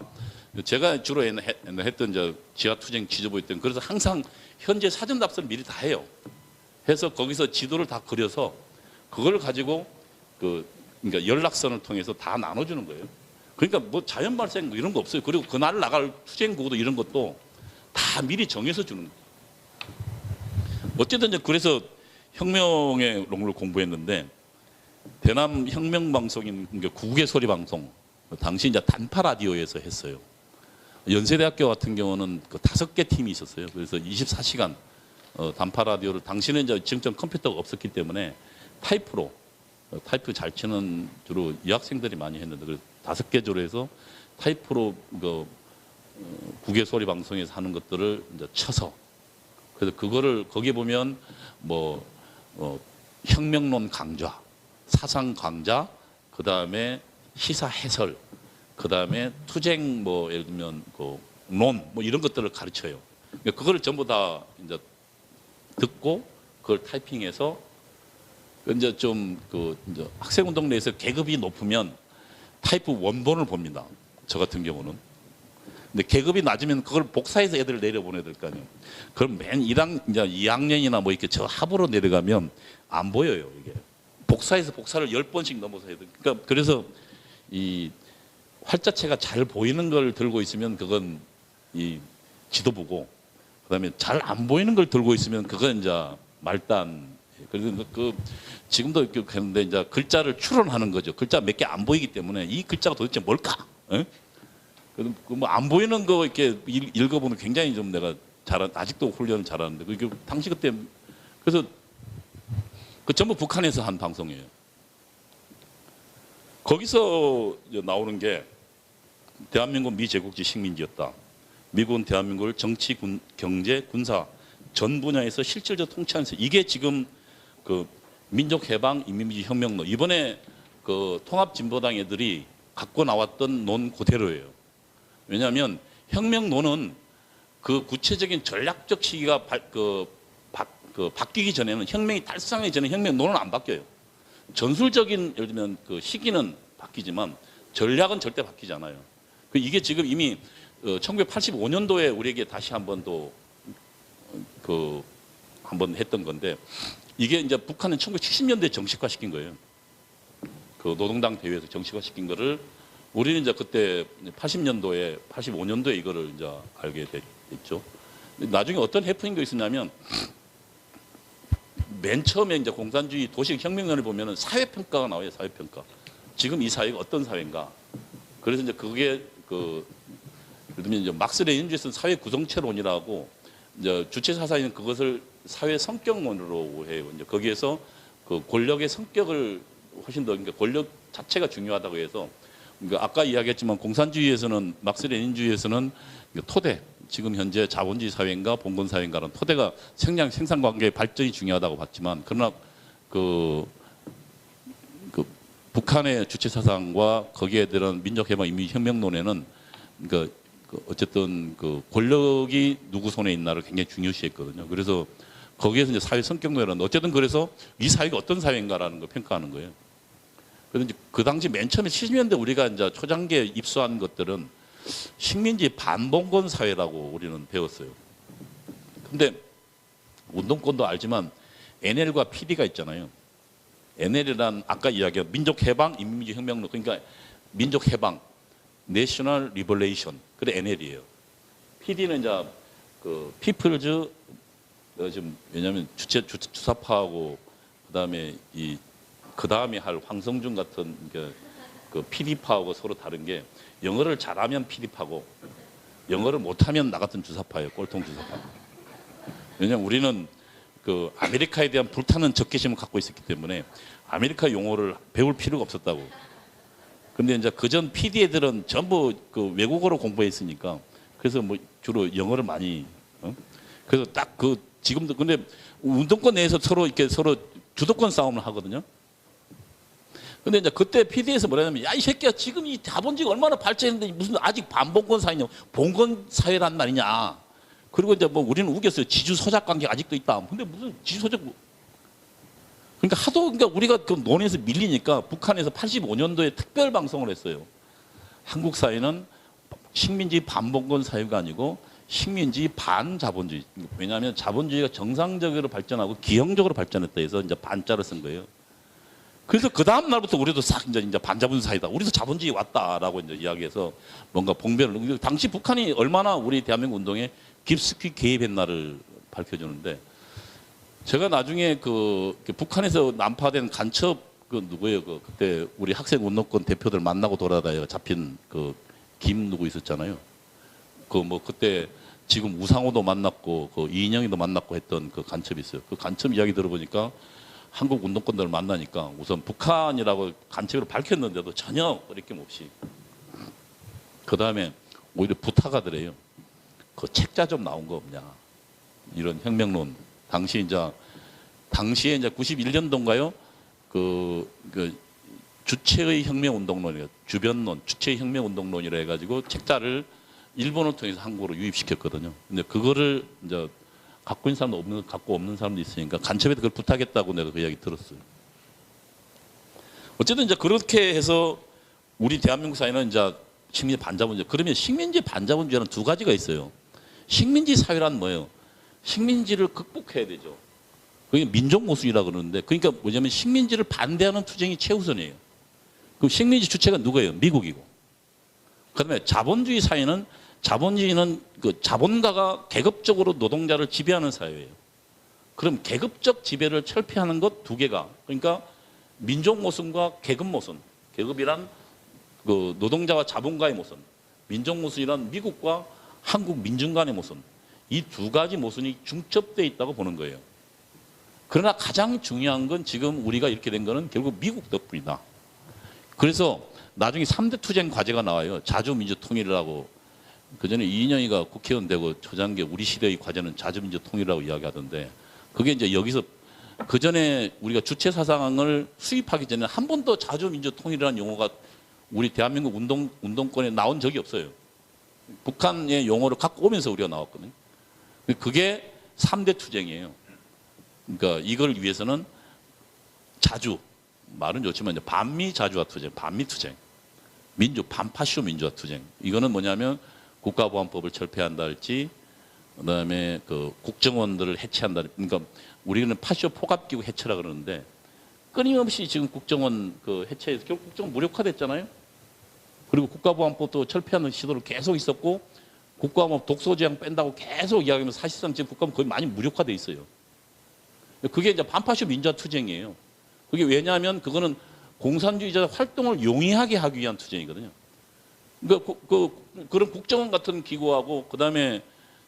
제가 주로 했던 이제 지하 투쟁 지도부였던 그래서 항상 현재 사전 답사를 미리 다 해요. 해서 거기서 지도를 다 그려서 그걸 가지고 그러니까 연락선을 통해서 다 나눠주는 거예요. 그러니까 뭐 자연 발생 뭐 이런 거 없어요. 그리고 그날 나갈 투쟁 구호도 이런 것도 다 미리 정해서 주는 거예요. 어쨌든 이제 그래서 혁명의 롱을 공부했는데 대남 혁명 방송인 그러니까 국외 소리 방송 당시 이제 단파 라디오에서 했어요. 연세대학교 같은 경우는 그 5개 팀이 있었어요. 그래서 24시간 단파 라디오를 당시는 이제 지금처럼 컴퓨터가 없었기 때문에 타이프 잘 치는 주로 여학생들이 많이 했는데 그래서 5개 조로 해서 타이프로 국외 소리 방송에서 하는 것들을 이제 쳐서 그래서 그거를 거기에 보면 뭐 혁명론 강좌, 사상 강좌, 그 다음에 시사 해설, 그 다음에 투쟁 뭐 예를 들면 론 뭐 이런 것들을 가르쳐요. 그러니까 그거를 전부 다 이제 듣고 그걸 타이핑해서 이제 좀 이제 학생운동 내에서 계급이 높으면 타이프 원본을 봅니다. 저 같은 경우는. 근데 계급이 낮으면 그걸 복사해서 애들을 내려보내야 될 거 아니에요. 그럼 맨 이제 2학년이나 뭐 이렇게 저 하부로 내려가면 안 보여요, 이게. 복사해서 복사를 10번씩 넘어서 해야 돼. 그러니까 그래서 이 활자체가 잘 보이는 걸 들고 있으면 그건 이 지도부고 그다음에 잘 안 보이는 걸 들고 있으면 그건 이제 말단. 그래서 지금도 이렇게 했는데 이제 글자를 추론하는 거죠. 글자 몇 개 안 보이기 때문에 이 글자가 도대체 뭘까? 뭐 안 보이는 거 이렇게 읽어보면 굉장히 좀 내가 아직도 훈련을 잘하는데 그게 당시 그때 그래서 그 전부 북한에서 한 방송이에요. 거기서 나오는 게 대한민국 미제국지 식민지였다. 미국은 대한민국을 정치, 경제, 군사 전 분야에서 실질적 통치하면서 이게 지금 그 민족해방 인민민주 혁명론 이번에 그 통합진보당 애들이 갖고 나왔던 논 그대로예요. 왜냐하면 혁명론은 그 구체적인 전략적 시기가 바뀌기 전에는 혁명이 달성하기 전에 혁명론은 안 바뀌어요. 전술적인 예를 들면 그 시기는 바뀌지만 전략은 절대 바뀌지 않아요. 이게 지금 이미 1985년도에 우리에게 다시 한번 또 한번 했던 건데 이게 이제 북한은 1970년대에 정식화시킨 거예요. 그 노동당 대회에서 정식화시킨 거를 우리는 이제 그때 85년도에 이거를 이제 알게 됐죠. 나중에 어떤 해프닝도 있었냐면 맨 처음에 이제 공산주의 도시적 혁명론을 보면은 사회평가가 나와요. 사회평가. 지금 이 사회가 어떤 사회인가. 그래서 이제 그게 예를 들면 이제 막스 레닌주의 쓴 사회 구성체론이라고 이제 주체 사상인 그것을 사회 성격론으로 해요. 이제 거기에서 그 권력의 성격을 훨씬 더 그러니까 권력 자체가 중요하다고 해서 그러니까 아까 이야기했지만 공산주의에서는 막스 레닌주의에서는 토대 지금 현재 자본주의 사회인가 봉건 사회인가는 토대가 생산 관계의 발전이 중요하다고 봤지만 그러나 그 북한의 주체 사상과 거기에 들은 민족해방 인민혁명론에는 그러니까 어쨌든 그 권력이 누구 손에 있나를 굉장히 중요시했거든요. 그래서 거기에서 이제 사회 성격론이라는 어쨌든 그래서 이 사회가 어떤 사회인가라는 걸 평가하는 거예요. 그래서 이제 그 당시 맨 처음에 70년대 우리가 이제 초장기에 입수한 것들은 식민지 반봉건 사회라고 우리는 배웠어요. 근데 운동권도 알지만 NL과 PD가 있잖아요. NL이란 아까 이야기한 민족해방 인민민주 혁명론 그러니까 민족해방 내셔널 리버레이션 그래 NL이에요. PD는 이제 그 피플즈 지금 왜냐하면 주사파하고 그다음에 그 다음에 할 황성준 같은 그 PD파하고 서로 다른 게 영어를 잘하면 PD파고 영어를 못하면 나 같은 주사파예요. 꼴통 주사파. 왜냐하면 우리는 그 아메리카에 대한 불타는 적개심을 갖고 있었기 때문에 아메리카 용어를 배울 필요가 없었다고. 근데 이제 그전 PD 애들은 전부 그 외국어로 공부했으니까 그래서 뭐 주로 영어를 많이 그래서 딱 그 지금도 근데 운동권 내에서 서로 이렇게 서로 주도권 싸움을 하거든요. 근데 이제 그때 PD에서 뭐라냐면 야 이 새끼야 지금 이 자본주의가 얼마나 발전했는데 무슨 아직 반봉건 사회냐 봉건 사회란 말이냐. 그리고 이제 뭐 우리는 우겼어요. 지주 소작 관계 아직도 있다. 근데 무슨 지주 소작 그러니까 하도 그러니까 우리가 그 논에서 밀리니까 북한에서 85년도에 특별 방송을 했어요. 한국 사회는 식민지 반봉건 사회가 아니고 식민지 반자본주의. 왜냐하면 자본주의가 정상적으로 발전하고 기형적으로 발전했다 해서 이제 반자를 쓴 거예요. 그래서 그 다음 날부터 우리도 싹 이제 반자본주의 사회다. 우리도 자본주의 왔다라고 이제 이야기해서 뭔가 봉변을. 당시 북한이 얼마나 우리 대한민국 운동에 깊숙이 개입했나를 밝혀주는데 제가 나중에 그 북한에서 난파된 간첩 그 누구예요? 그때 우리 학생 운동권 대표들 만나고 돌아다녀 잡힌 그 김 누구 있었잖아요. 그 뭐 그때 지금 우상호도 만났고 그 이인영이도 만났고 했던 그 간첩이 있어요. 그 간첩 이야기 들어보니까 한국 운동권들을 만나니까 우선 북한이라고 간첩으로 밝혔는데도 전혀 어리낌 없이 그 다음에 오히려 부탁하더래요. 그 책자 좀 나온 거 없냐. 이런 혁명론. 당시에 이제 91년도인가요? 그 주체의 혁명운동론이에요. 주변론, 주체의 혁명운동론이라 해가지고 책자를 일본을 통해서 한국으로 유입시켰거든요. 근데 그거를 이제 갖고 있는 사람도 갖고 없는 사람도 있으니까 간첩에 그걸 부탁했다고 내가 그 이야기 들었어요. 어쨌든 이제 그렇게 해서 우리 대한민국 사회는 이제 식민지 반자본주의. 그러면 식민지 반자본주의는 두 가지가 있어요. 식민지 사회란 뭐예요? 식민지를 극복해야 되죠. 그게 민족모순이라 그러는데 그러니까 뭐냐면 식민지를 반대하는 투쟁이 최우선이에요. 그럼 식민지 주체가 누구예요? 미국이고. 그다음에 자본주의 사회는 자본주의는 그 자본가가 계급적으로 노동자를 지배하는 사회예요. 그럼 계급적 지배를 철폐하는 것 두 개가 그러니까 민족모순과 계급모순. 계급이란 그 노동자와 자본가의 모순. 민족모순이란 미국과 한국 민중 간의 모순. 이 두 가지 모순이 중첩되어 있다고 보는 거예요. 그러나 가장 중요한 건 지금 우리가 이렇게 된 거는 결국 미국 덕분이다. 그래서 나중에 3대 투쟁 과제가 나와요. 자주민주통일이라고. 그전에 이인영이가 국회의원 되고 초장기 우리 시대의 과제는 자주민주통일이라고 이야기하던데 그게 이제 여기서 그전에 우리가 주체 사상을 수입하기 전에 한 번도 자주민주통일이라는 용어가 우리 대한민국 운동권에 나온 적이 없어요. 북한의 용어를 갖고 오면서 우리가 나왔거든요. 그게 3대 투쟁이에요. 그러니까 이걸 위해서는 자주, 말은 좋지만 이제 반미 자주화 투쟁, 반미 투쟁, 반파쇼 민주화 투쟁. 이거는 뭐냐면 국가보안법을 철폐한다 할지, 그다음에 그 국정원들을 해체한다. 그러니까 우리는 파쇼 포갑기구 해체라 그러는데 끊임없이 지금 국정원 그 해체해서 결국 국정원 무력화됐잖아요. 그리고 국가보안법도 철폐하는 시도를 계속 있었고 국가보안법 독소제한 뺀다고 계속 이야기하면서 사실상 지금 국가보안 거의 많이 무력화돼 있어요. 그게 이제 반파쇼 민주화 투쟁이에요. 그게 왜냐하면 그거는 공산주의자 활동을 용이하게 하기 위한 투쟁이거든요. 그러니까 그런 국정원 같은 기구하고 그다음에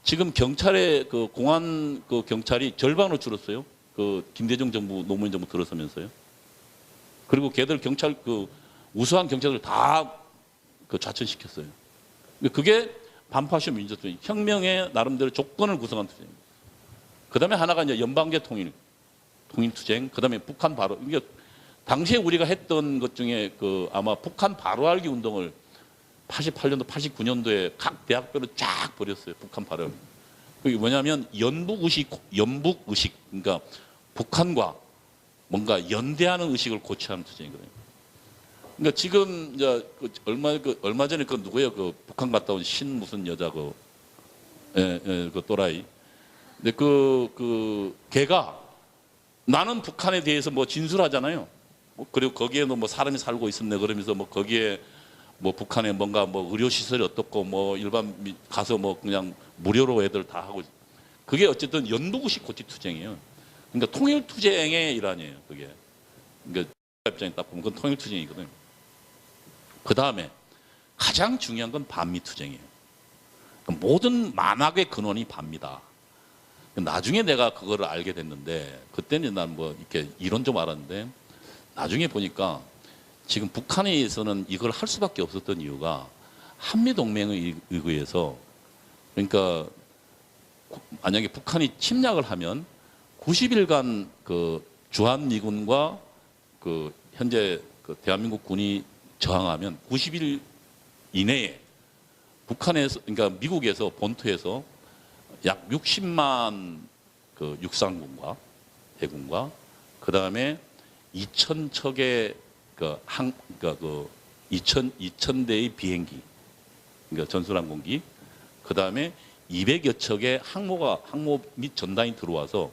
지금 경찰의 그 공안 그 경찰이 절반으로 줄었어요. 그 김대중 정부 노무현 정부 들어서면서요. 그리고 걔들 경찰 그 우수한 경찰들 다 그 좌천시켰어요. 그게 반파쇼 민주화 투쟁, 혁명의 나름대로 조건을 구성한 투쟁입니다. 그다음에 하나가 이제 연방제 통일 투쟁, 그다음에 북한 바로 이게 당시에 우리가 했던 것 중에 그 아마 북한 바로 알기 운동을 88년도, 89년도에 각 대학별로 쫙 벌였어요. 북한 바로 알기. 그게 뭐냐면 연북의식, 그러니까 북한과 뭔가 연대하는 의식을 고취하는 투쟁이거든요. 그러니까 지금 이제 얼마 전에 그 누구예요? 그 북한 갔다 온 신 무슨 여자 그 또라이. 근데 걔가 나는 북한에 대해서 뭐 진술하잖아요. 그리고 거기에도 뭐 사람이 살고 있었네 그러면서 뭐 거기에 뭐 북한에 뭔가 뭐 의료 시설이 어떻고 뭐 일반 가서 뭐 그냥 무료로 애들 다 하고 그게 어쨌든 연북의식 고취 투쟁이에요. 그러니까 통일 투쟁의 일환이에요. 그게. 그러니까 입장에 딱 보면 그건 통일 투쟁이거든요. 그 다음에 가장 중요한 건 반미 투쟁이에요. 모든 만악의 근원이 반미다. 나중에 내가 그거를 알게 됐는데 그때는 난 뭐 이렇게 이론 좀 알았는데 나중에 보니까 지금 북한에서는 이걸 할 수밖에 없었던 이유가 한미동맹에 의해서 그러니까 만약에 북한이 침략을 하면 90일간 그 주한미군과 그 현재 그 대한민국 군이 저항하면 90일 이내에 북한에서 그러니까 미국에서 본토에서 약 60만 그 육상군과 해군과 그 다음에 2,000척의 그러니까 그 2,000대의 비행기, 그러니까 전술항공기, 그 다음에 200여 척의 항모 및 전단이 들어와서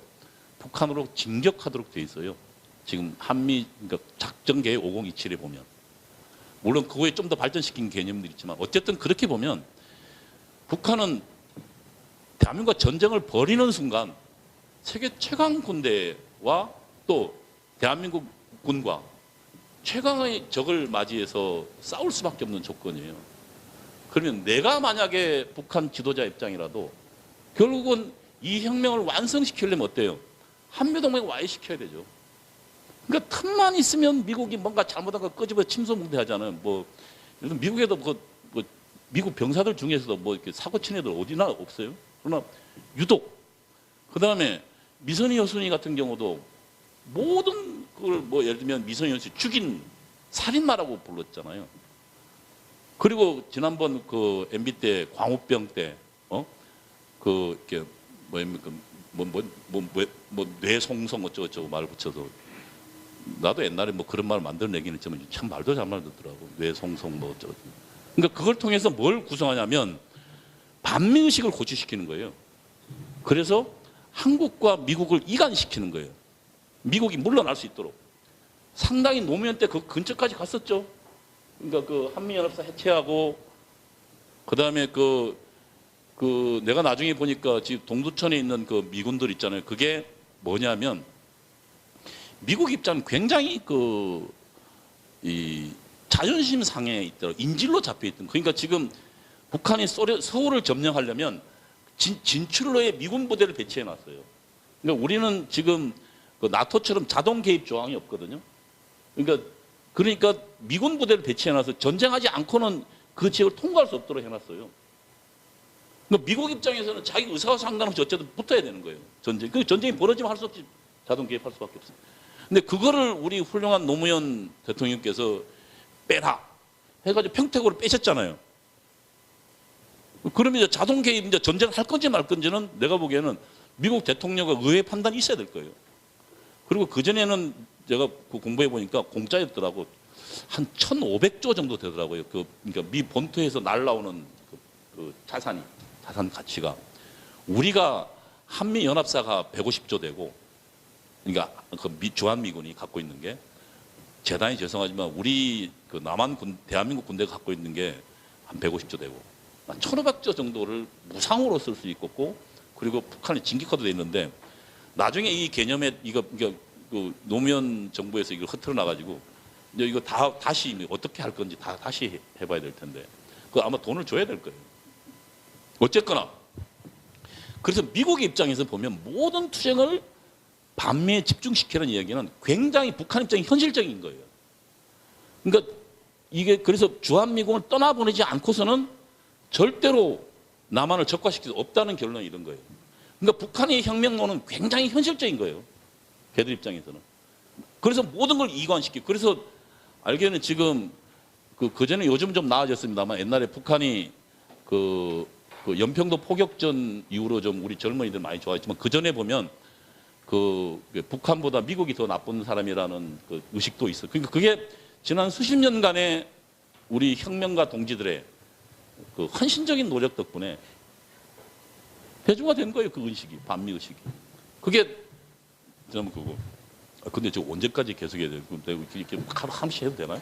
북한으로 진격하도록 돼 있어요. 지금 한미 그러니까 작전 계획 5027에 보면 물론 그거에 좀 더 발전시킨 개념들이 있지만 어쨌든 그렇게 보면 북한은 대한민국과 전쟁을 벌이는 순간 세계 최강 군대와 또 대한민국 군과 최강의 적을 맞이해서 싸울 수밖에 없는 조건이에요. 그러면 내가 만약에 북한 지도자 입장이라도 결국은 이 혁명을 완성시키려면 어때요? 한미동맹 와해시켜야 되죠. 그러니까 틈만 있으면 미국이 뭔가 잘못한 거 끄집어 침소봉대하잖아요. 뭐 미국에도 뭐 미국 병사들 중에서도 뭐 이렇게 사고 친 애들 어디나 없어요. 그러나 유독 그 다음에 미선희 여순이 같은 경우도 모든 그걸 뭐 예를 들면 미선희 여순이 죽인 살인마라고 불렀잖아요. 그리고 지난번 그 MB 때 광우병 때 그 이렇게 뭐입니까 뭐 뇌송송 어쩌고저쩌고 말을 붙여서 나도 옛날에 뭐 그런 말 만들어내긴 했지만 참 말도 잘 만들더라고. 뇌송송 뭐 어쩌고. 그러니까 그걸 통해서 뭘 구성하냐면 반미의식을 고취시키는 거예요. 그래서 한국과 미국을 이간시키는 거예요. 미국이 물러날 수 있도록. 상당히 노무현 때 그 근처까지 갔었죠. 그러니까 그 한미연합사 해체하고 그다음에 내가 나중에 보니까 지금 동두천에 있는 그 미군들 있잖아요. 그게 뭐냐면 미국 입장은 굉장히 이 자존심 상해 있더라고. 인질로 잡혀 있던. 그러니까 지금 북한이 서울을 점령하려면 진출로에 미군 부대를 배치해 놨어요. 그러니까 우리는 지금 그 나토처럼 자동 개입 조항이 없거든요. 그러니까 미군 부대를 배치해놔서 전쟁하지 않고는 그 지역을 통과할 수 없도록 해놨어요. 그러니까 미국 입장에서는 자기 의사와 상관없이 어쨌든 붙어야 되는 거예요. 그 전쟁이 벌어지면 할 수 없이 자동 개입할 수밖에 없어요. 근데 그거를 우리 훌륭한 노무현 대통령께서 빼라 해가지고 평택으로 빼셨잖아요. 그러면 이제 자동 개입, 이제 전쟁을 할 건지 말 건지는 내가 보기에는 미국 대통령과 의회 판단이 있어야 될 거예요. 그리고 그전에는 제가 그 공부해 보니까 공짜였더라고. 한 1,500조 정도 되더라고요. 그러니까 미 본토에서 날라오는 그 자산 가치가. 우리가 한미연합사가 150조 되고, 그러니까 주한미군이 갖고 있는 게, 재단이 죄송하지만 우리 그 대한민국 군대가 갖고 있는 게 한 150조 되고, 1,500조 정도를 무상으로 쓸 수 있고, 그리고 북한이 징기화도 돼 있는데, 나중에 이 개념에 그 노무현 정부에서 이걸 흐트러 놔가지고 이거 다시 어떻게 할 건지 다시 해봐야 될 텐데, 그 아마 돈을 줘야 될 거예요. 어쨌거나 그래서 미국의 입장에서 보면 모든 투쟁을 반미에 집중시키는 이야기는 굉장히 북한 입장이 현실적인 거예요. 그러니까 이게 그래서 주한미군을 떠나보내지 않고서는 절대로 남한을 적화시킬 수 없다는 결론이 이런 거예요. 그러니까 북한의 혁명론은 굉장히 현실적인 거예요. 걔들 입장에서는. 그래서 모든 걸 이관시키고, 그래서 알기에는 지금 그전에 요즘 좀 나아졌습니다만, 옛날에 북한이 그 연평도 포격전 이후로 좀 우리 젊은이들 많이 좋아했지만, 그전에 보면 그 북한보다 미국이 더 나쁜 사람이라는 그 의식도 있어요. 그러니까 그게 지난 수십 년간의 우리 혁명가 동지들의 그 헌신적인 노력 덕분에 대중화된 거예요. 그 의식이, 반미 의식이. 그게 저는 그거. 근데 저 언제까지 계속 해야 돼요? 내가 이렇게 하루 한 번씩 해도 되나요?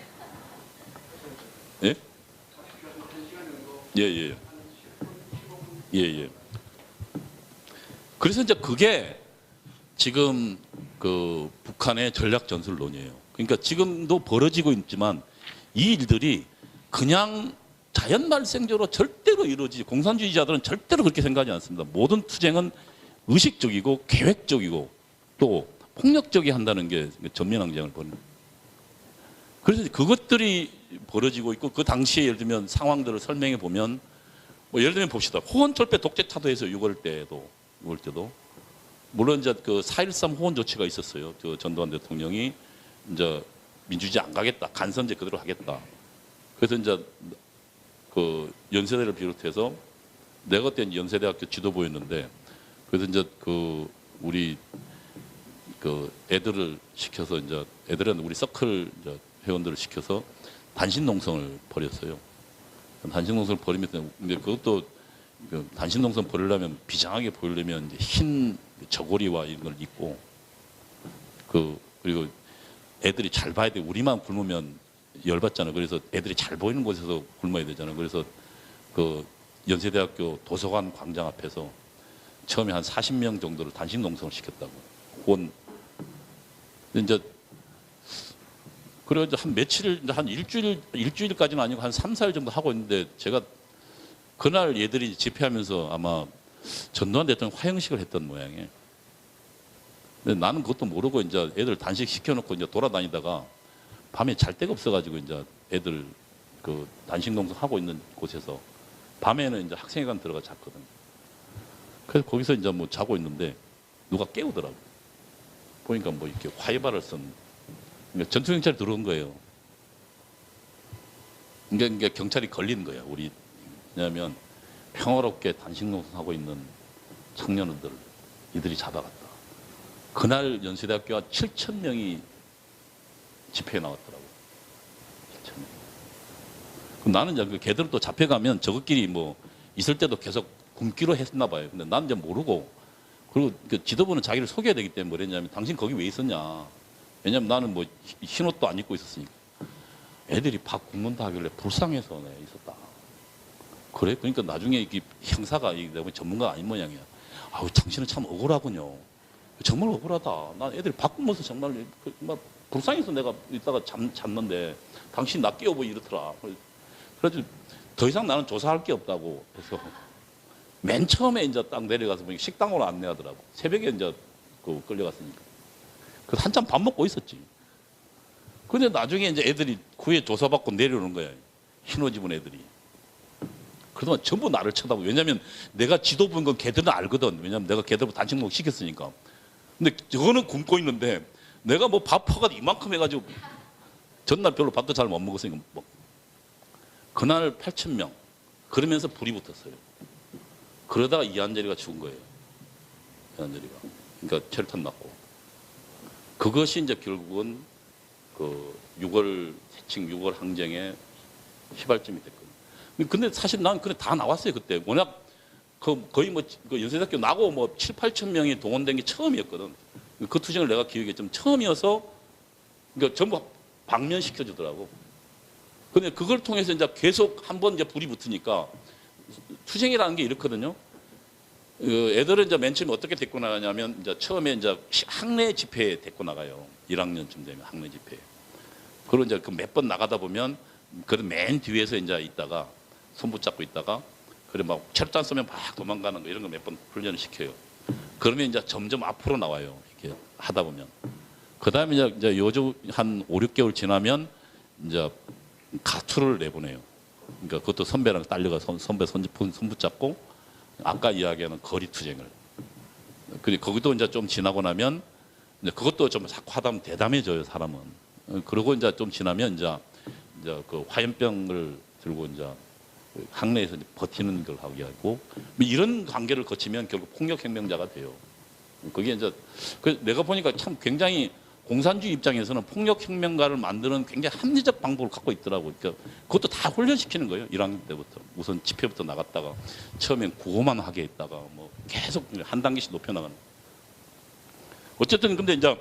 예? 예. 예. 그래서 이제 그게 지금 그 북한의 전략 전술론이에요. 그러니까 지금도 벌어지고 있지만 이 일들이 그냥 자연 발생적으로 절대로 이루어지지, 공산주의자들은 절대로 그렇게 생각하지 않습니다. 모든 투쟁은 의식적이고 계획적이고 또 폭력적이 한다는 게 전면항쟁을 벌이는. 그래서 그것들이 벌어지고 있고, 그 당시에 예를 들면 상황들을 설명해 보면, 뭐 예를 들면 봅시다. 호원철폐 독재 타도에서 6월 때도 물론 이제 그 4.13 호원 조치가 있었어요. 저 전두환 대통령이 이제 민주주의 안 가겠다, 간선제 그대로 하겠다. 그래서 이제 그 연세대를 비롯해서 내가 그때 연세대학교 지도부였는데, 그래서 이제 그 우리 그 애들을 시켜서 이제 애들은 우리 서클 이제 회원들을 시켜서 단신 농성을 벌였어요. 단신 농성을 벌이면서, 근데 그것도 그 단신 농성 벌이려면 비장하게 보이려면 이제 흰 저고리와 이런 걸 입고, 그리고 애들이 잘 봐야 돼. 우리만 굶으면 열받잖아. 그래서 애들이 잘 보이는 곳에서 굶어야 되잖아. 그래서 그 연세대학교 도서관 광장 앞에서 처음에 한 40명 정도를 단식 농성을 시켰다고. 이제 그래서 한 며칠, 한 일주일까지는 아니고 한 3, 4일 정도 하고 있는데, 제가 그날 얘들이 집회하면서 아마 전두환 대통령 화형식을 했던 모양이에요. 근데 나는 그것도 모르고 이제 애들 단식 시켜놓고 이제 돌아다니다가 밤에 잘 데가 없어가지고 이제 애들 그 단식 농성 하고 있는 곳에서 밤에는 이제 학생회관 들어가 잤거든. 그래서 거기서 이제 뭐 자고 있는데 누가 깨우더라고. 보니까 뭐 이렇게 화이바를 쓴, 그러니까 전투경찰이 들어온 거예요. 그러니까 경찰이 걸린 거야. 우리, 왜냐하면 평화롭게 단식 농성하고 있는 청년들 이들이 잡아갔다. 그날 연세대학교가 7,000명이 집회에 나왔더라고. 7,000명. 그럼 나는 이제 그 걔들은 또 잡혀가면 저것끼리 뭐 있을 때도 계속 굶기로 했나 봐요. 근데 나는 이제 모르고, 그리고 그 지도부는 자기를 속여야 되기 때문에 뭐랬냐면, 당신 거기 왜 있었냐. 왜냐면 나는 뭐 흰 옷도 안 입고 있었으니까. 애들이 밥 굶는다 하길래 불쌍해서 내가 있었다. 그래? 그러니까 나중에 이 형사가 내가 전문가가 아닌 모양이야. 아우, 당신은 참 억울하군요. 정말 억울하다. 난 애들이 밥 굶어서 정말 불쌍해서 내가 이따가 잤는데 당신 나 깨워보 이렇더라. 그래서 더 이상 나는 조사할 게 없다고 해서 맨 처음에 이제 딱 내려가서 보니까 식당으로 안내하더라고. 새벽에 이제 그 끌려갔으니까. 그래서 한참 밥 먹고 있었지. 근데 나중에 이제 애들이 후에 조사받고 내려오는 거야. 흰옷 입은 애들이. 그동안 전부 나를 쳐다보고. 왜냐면 내가 지도 본 건 걔들은 알거든. 왜냐면 내가 걔들 단식 먹 시켰으니까. 근데 저거는 굶고 있는데 내가 뭐 밥 퍼가지고 이만큼 해가지고 전날 별로 밥도 잘 못 먹었으니까 뭐. 그날 8,000명. 그러면서 불이 붙었어요. 그러다가 이한열이가 죽은 거예요. 이한열이가. 그러니까 체류탄 맞고. 그것이 이제 결국은 그 6월 대칭 6월 항쟁의 휘발점이 됐거든요. 근데 사실 난 그래 다 나왔어요 그때. 워낙 거의 뭐 연세대학교 나고 뭐 7, 8천 명이 동원된 게 처음이었거든. 그 투쟁을 내가 기억에 좀 처음이어서 그러니까 전부 방면시켜 주더라고. 근데 그걸 통해서 이제 계속 한번 이제 불이 붙으니까 투쟁이라는 게 이렇거든요. 애들은 이제 맨 처음에 어떻게 데리고 나가냐면 이제 처음에 이제 학내 집회에 데리고 나가요. 1학년쯤 되면 학내 집회. 그리고 이제 그 몇 번 나가다 보면 그 맨 뒤에서 이제 있다가 손 붙잡고 있다가 그래 막 체류탄 쏘면 막 도망가는 거 이런 거 몇 번 훈련을 시켜요. 그러면 이제 점점 앞으로 나와요. 이렇게 하다 보면. 그 다음에 이제 요즘 한 5, 6개월 지나면 이제 가출을 내보내요. 그러니까 그것도 선배랑 딸려가 선배 손 붙잡고 아까 이야기하는 거리 투쟁을. 그리고 거기도 이제 좀 지나고 나면 이제 그것도 좀 자꾸 하다 보면 대담해져요 사람은. 그러고 이제 좀 지나면 이제 그 화염병을 들고 이제 항내에서 이제 버티는 걸 하게 하고 이런 관계를 거치면 결국 폭력혁명자가 돼요. 그게 이제 내가 보니까 참 굉장히 공산주의 입장에서는 폭력혁명가를 만드는 굉장히 합리적 방법을 갖고 있더라고요. 그러니까 그것도 다 훈련시키는 거예요. 1학년 때부터. 우선 집회부터 나갔다가 처음엔 구호만 하게 했다가 뭐 계속 한 단계씩 높여나가는. 어쨌든 근데 이제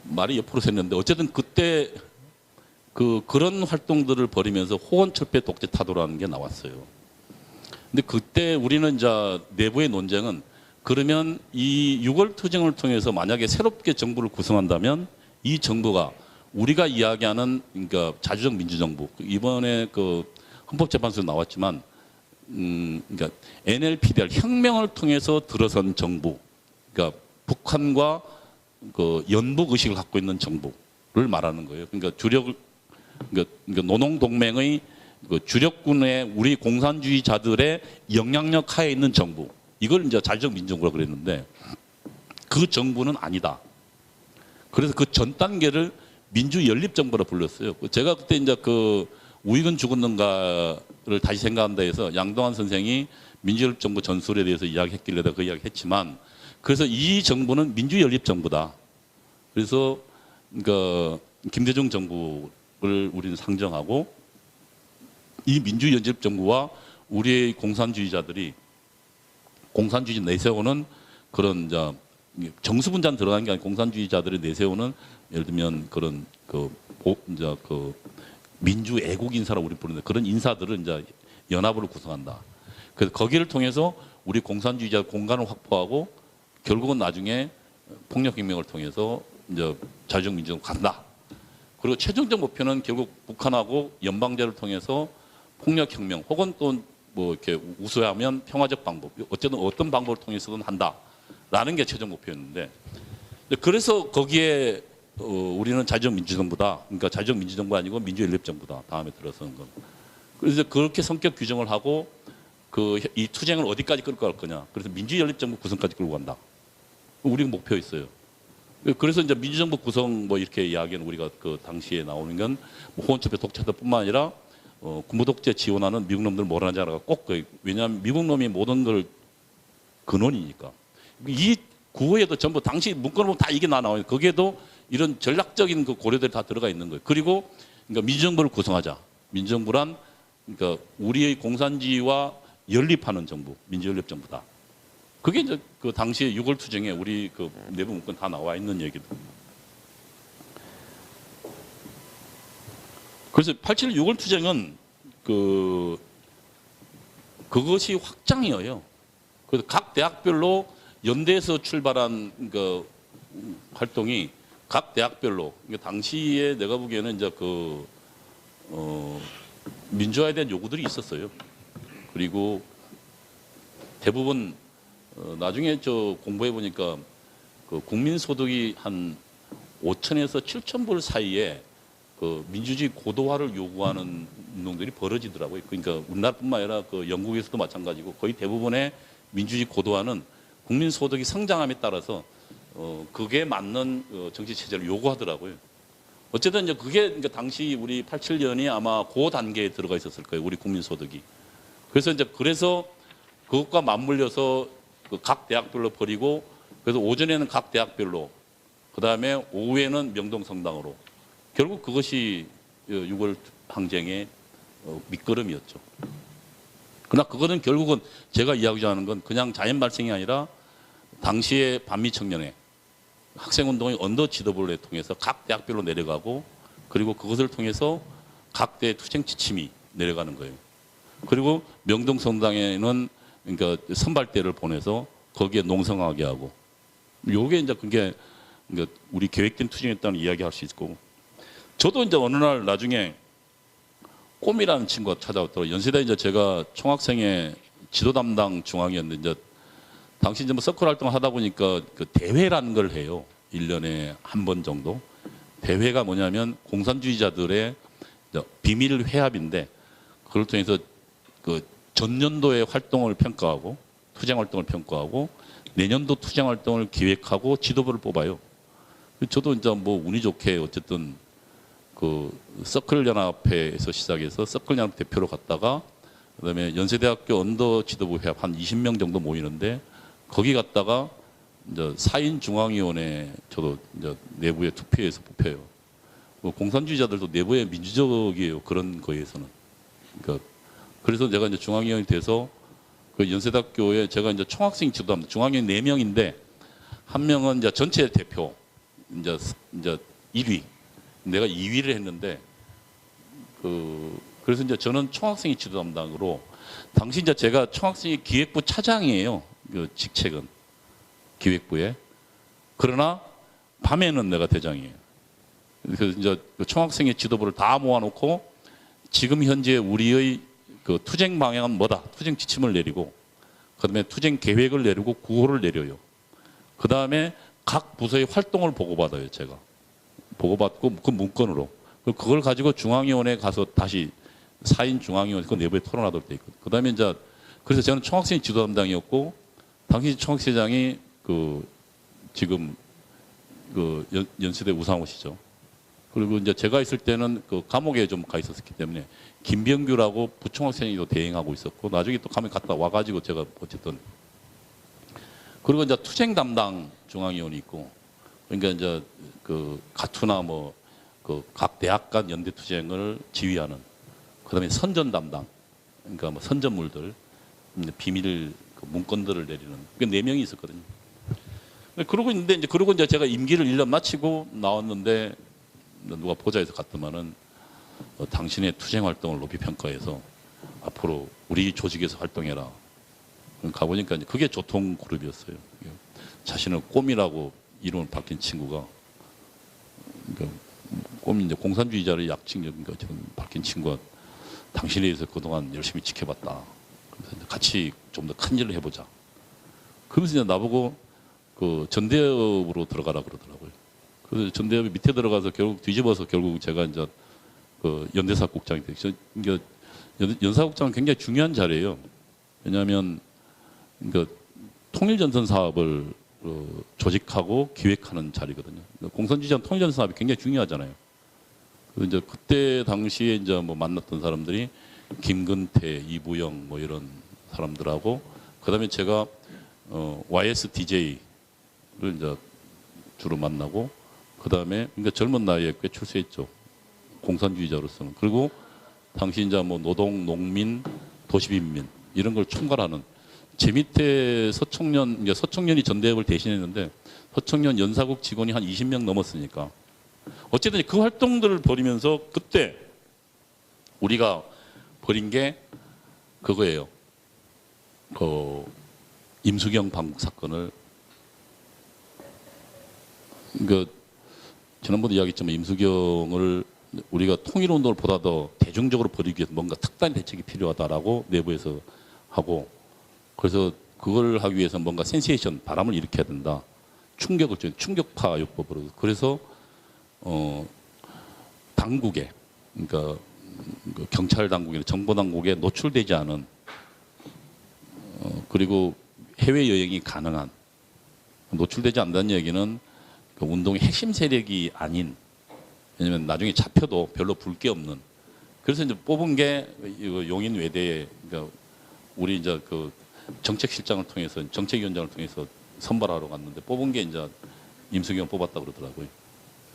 말이 옆으로 샜는데 어쨌든 그때 그런 활동들을 벌이면서 호원철폐 독재 타도라는 게 나왔어요. 근데 그때 우리는 이제 내부의 논쟁은 그러면 이 6월 투쟁을 통해서 만약에 새롭게 정부를 구성한다면 이 정부가 우리가 이야기하는 그러니까 자주적 민주정부 이번에 그 헌법재판소에 나왔지만 그러니까 NLPDR 혁명을 통해서 들어선 정부 그러니까 북한과 그 연북 의식을 갖고 있는 정부를 말하는 거예요. 그러니까 그러니까 노농동맹의 그 주력군의 우리 공산주의자들의 영향력 하에 있는 정부. 이걸 이제 자주적 민주정부라고 그랬는데 그 정부는 아니다. 그래서 그 전 단계를 민주연립정부라 불렀어요. 제가 그때 이제 그 우익은 죽었는가를 다시 생각한다 해서 양동환 선생이 민주연립정부 전술에 대해서 이야기했길래 내가 그 이야기 했지만 그래서 이 정부는 민주연립정부다. 그래서 그러니까 김대중 정부를 우리는 상정하고 이 민주연립정부와 우리의 공산주의자들이 공산주의 내세우는 그런 정수분잔 들어간 게 아니라 공산주의자들이 내세우는 예를 들면 그런 그 민주 애국 인사라고 우리 부르는데 그런 인사들을 이제 연합으로 구성한다. 그래서 거기를 통해서 우리 공산주의자 공간을 확보하고 결국은 나중에 폭력혁명을 통해서 이제 자주적 민주정부 간다. 그리고 최종적 목표는 결국 북한하고 연방제를 통해서 폭력혁명 혹은 또 뭐 이렇게 우수하면 평화적 방법, 어쨌든 어떤 방법을 통해서든 한다라는 게 최종 목표였는데, 그래서 거기에 우리는 자주적 민주정부다. 그러니까 자주적 민주정부 아니고 민주연립정부다. 다음에 들어서는 건. 그래서 그렇게 성격 규정을 하고 이 투쟁을 어디까지 끌고 갈 거냐. 그래서 민주연립정부 구성까지 끌고 간다. 우리 목표 있어요. 그래서 이제 민주정부 구성 뭐 이렇게 이야기하는 우리가 그 당시에 나오는 건 호원철폐 독재자뿐만 아니라 군부독재 지원하는 미국 놈들 뭐라는지 알아가 꼭 왜냐하면 미국 놈이 모든 걸 근원이니까 이 구호에도 전부 당시 문건을 보면 다 이게 나와요. 거기에도 이런 전략적인 그 고려들이 다 들어가 있는 거예요. 그리고 그러니까 민주정부를 구성하자. 민주정부란 그러니까 우리의 공산주의와 연립하는 정부, 민주연립정부다. 그게 이제 그 당시에 6월 투쟁에 우리 그 내부 문건 다 나와 있는 얘기들. 그래서 87 6월 투쟁은 그것이 확장이에요. 그래서 각 대학별로 연대에서 출발한 그 활동이 각 대학별로 그러니까 당시에 내가 보기에는 이제 민주화에 대한 요구들이 있었어요. 그리고 대부분 나중에 저 공부해 보니까 그 국민소득이 한 5천에서 7천 불 사이에 그 민주주의 고도화를 요구하는 운동들이 벌어지더라고요. 그러니까 우리나라뿐만 아니라 그 영국에서도 마찬가지고 거의 대부분의 민주주의 고도화는 국민소득이 성장함에 따라서 그게 맞는 정치 체제를 요구하더라고요. 어쨌든 이제 그게 이제 당시 우리 87년이 아마 그 단계에 들어가 있었을 거예요. 우리 국민소득이. 그래서 그것과 맞물려서 그 각 대학별로 버리고 그래서 오전에는 각 대학별로 그다음에 오후에는 명동성당으로 결국 그것이 6월 항쟁의 밑거름이었죠. 그러나 그거는 결국은 제가 이야기하는 건 그냥 자연 발생이 아니라 당시의 반미 청년회 학생운동의 언더 지도부를 통해서 각 대학별로 내려가고 그리고 그것을 통해서 각 대의 투쟁 지침이 내려가는 거예요. 그리고 명동성당에는 그러니까 선발대를 보내서 거기에 농성하게 하고 요게 이제 그게 그러니까 우리 계획된 투쟁했다는 이야기할 수 있고 저도 이제 어느 날 나중에 꼼이라는 친구가 찾아왔더라고요. 연세대 이제 제가 총학생회 지도 담당 중앙이었는데 이제 당시 이제 뭐 서클 활동을 하다 보니까 그 대회라는 걸 해요. 1년에 한 번 정도. 대회가 뭐냐면 공산주의자들의 비밀 회합인데 그걸 통해서 그 전년도의 활동을 평가하고 투쟁 활동을 평가하고 내년도 투쟁 활동을 기획하고 지도부를 뽑아요. 저도 이제 뭐 운이 좋게 어쨌든 그 서클 연합회에서 시작해서 서클 연합 대표로 갔다가 그다음에 연세대학교 언더 지도부 회합 한 20명 정도 모이는데 거기 갔다가 이제 4인 중앙위원회 저도 이제 내부에 투표해서 뽑혀요. 뭐 공산주의자들도 내부에 민주적이에요. 그런 거에서는. 그러니까 그래서 제가 이제 중앙위원이 돼서 그 연세대학교에 제가 이제 총학생 지도합니다. 중앙위원 4명인데 한 명은 이제 전체 대표 이제 1위. 내가 2위를 했는데 그래서 이제 저는 총학생회 지도 담당으로 당시 이제 제가 총학생회 기획부 차장이에요. 그 직책은 기획부에. 그러나 밤에는 내가 대장이에요. 그래서 이제 그 총학생회 지도부를 다 모아놓고 지금 현재 우리의 그 투쟁 방향은 뭐다? 투쟁 지침을 내리고 그다음에 투쟁 계획을 내리고 구호를 내려요. 그다음에 각 부서의 활동을 보고받아요. 제가 보고받고 그 문건으로 그걸 가지고 중앙위원회에 가서 다시 4인 중앙위원회 그 내부에 토론하도록 돼 있거든요. 그다음에 이제 그래서 저는 총학생 지도 담당이었고 당시 총학생장이 그 지금 그 연세대 우상호 씨죠. 그리고 이제 제가 있을 때는 그 감옥에 좀 가 있었기 때문에 김병규라고 부총학생회도 대행하고 있었고 나중에 또 감옥에 갔다 와가지고 제가 어쨌든 그리고 이제 투쟁 담당 중앙위원이 있고 그러니까 이제 그 가투나 뭐 그 각 대학 간 연대 투쟁을 지휘하는 그다음에 선전 담당 그러니까 뭐 선전물들 비밀 그 문건들을 내리는 그 4명이 있었거든요. 그러고 있는데 이제 그러고 이제 제가 임기를 1년 마치고 나왔는데 누가 보좌에서 갔더만은 당신의 투쟁 활동을 높이 평가해서 앞으로 우리 조직에서 활동해라. 가보니까 이제 그게 조통 그룹이었어요. 자신을 꼼이라고 이름을 바뀐 친구가 그러니까 꼼이 이제 공산주의자를 약칭적인 것처럼 바뀐 친구가 당신에 의해서 그동안 열심히 지켜봤다. 그래서 같이 좀 더 큰 일을 해보자. 그러면서 이제 나보고 그 전대협으로 들어가라 그러더라고요. 그래서 전대협 밑에 들어가서 결국 뒤집어서 결국 제가 이제 그 연대사국장이 됐죠. 그러니까 연사국장은 굉장히 중요한 자리예요. 왜냐하면 그러니까 통일전선 사업을 조직하고 기획하는 자리거든요. 공산주의자는 통일전선 사업이 굉장히 중요하잖아요. 그래서 이제 그때 당시에 이제 뭐 만났던 사람들이 김근태, 이부영 뭐 이런 사람들하고 그다음에 제가 YSDJ를 이제 주로 만나고 그다음에 그러니까 젊은 나이에 꽤 출세했죠. 공산주의자로서는. 그리고 당시 이제 뭐 노동, 농민, 도시빈민 이런 걸 총괄하는 제 밑에 서청년, 이제 서청년이 전대협을 대신했는데 서청년 연사국 직원이 한 20명 넘었으니까 어쨌든 그 활동들을 벌이면서 그때 우리가 벌인 게 그거예요. 그 임수경 방북 사건을 그러니까 지난번에 이야기했지만 임수경을 우리가 통일운동을 보다 더 대중적으로 벌이기 위해서 뭔가 특단 대책이 필요하다라고 내부에서 하고 그래서 그걸 하기 위해서 뭔가 센세이션 바람을 일으켜야 된다. 충격을 준 충격파 요법으로 그래서 당국에 그러니까 그 경찰 당국이나 정보 당국에 노출되지 않은 그리고 해외 여행이 가능한 노출되지 않는다는 얘기는 그 운동의 핵심 세력이 아닌 왜냐면 나중에 잡혀도 별로 볼 게 없는 그래서 이제 뽑은 게 용인 외대에 그러니까 우리 이제 그 정책실장을 통해서 정책위원장을 통해서 선발하러 갔는데 뽑은 게 이제 임수경 뽑았다 그러더라고요.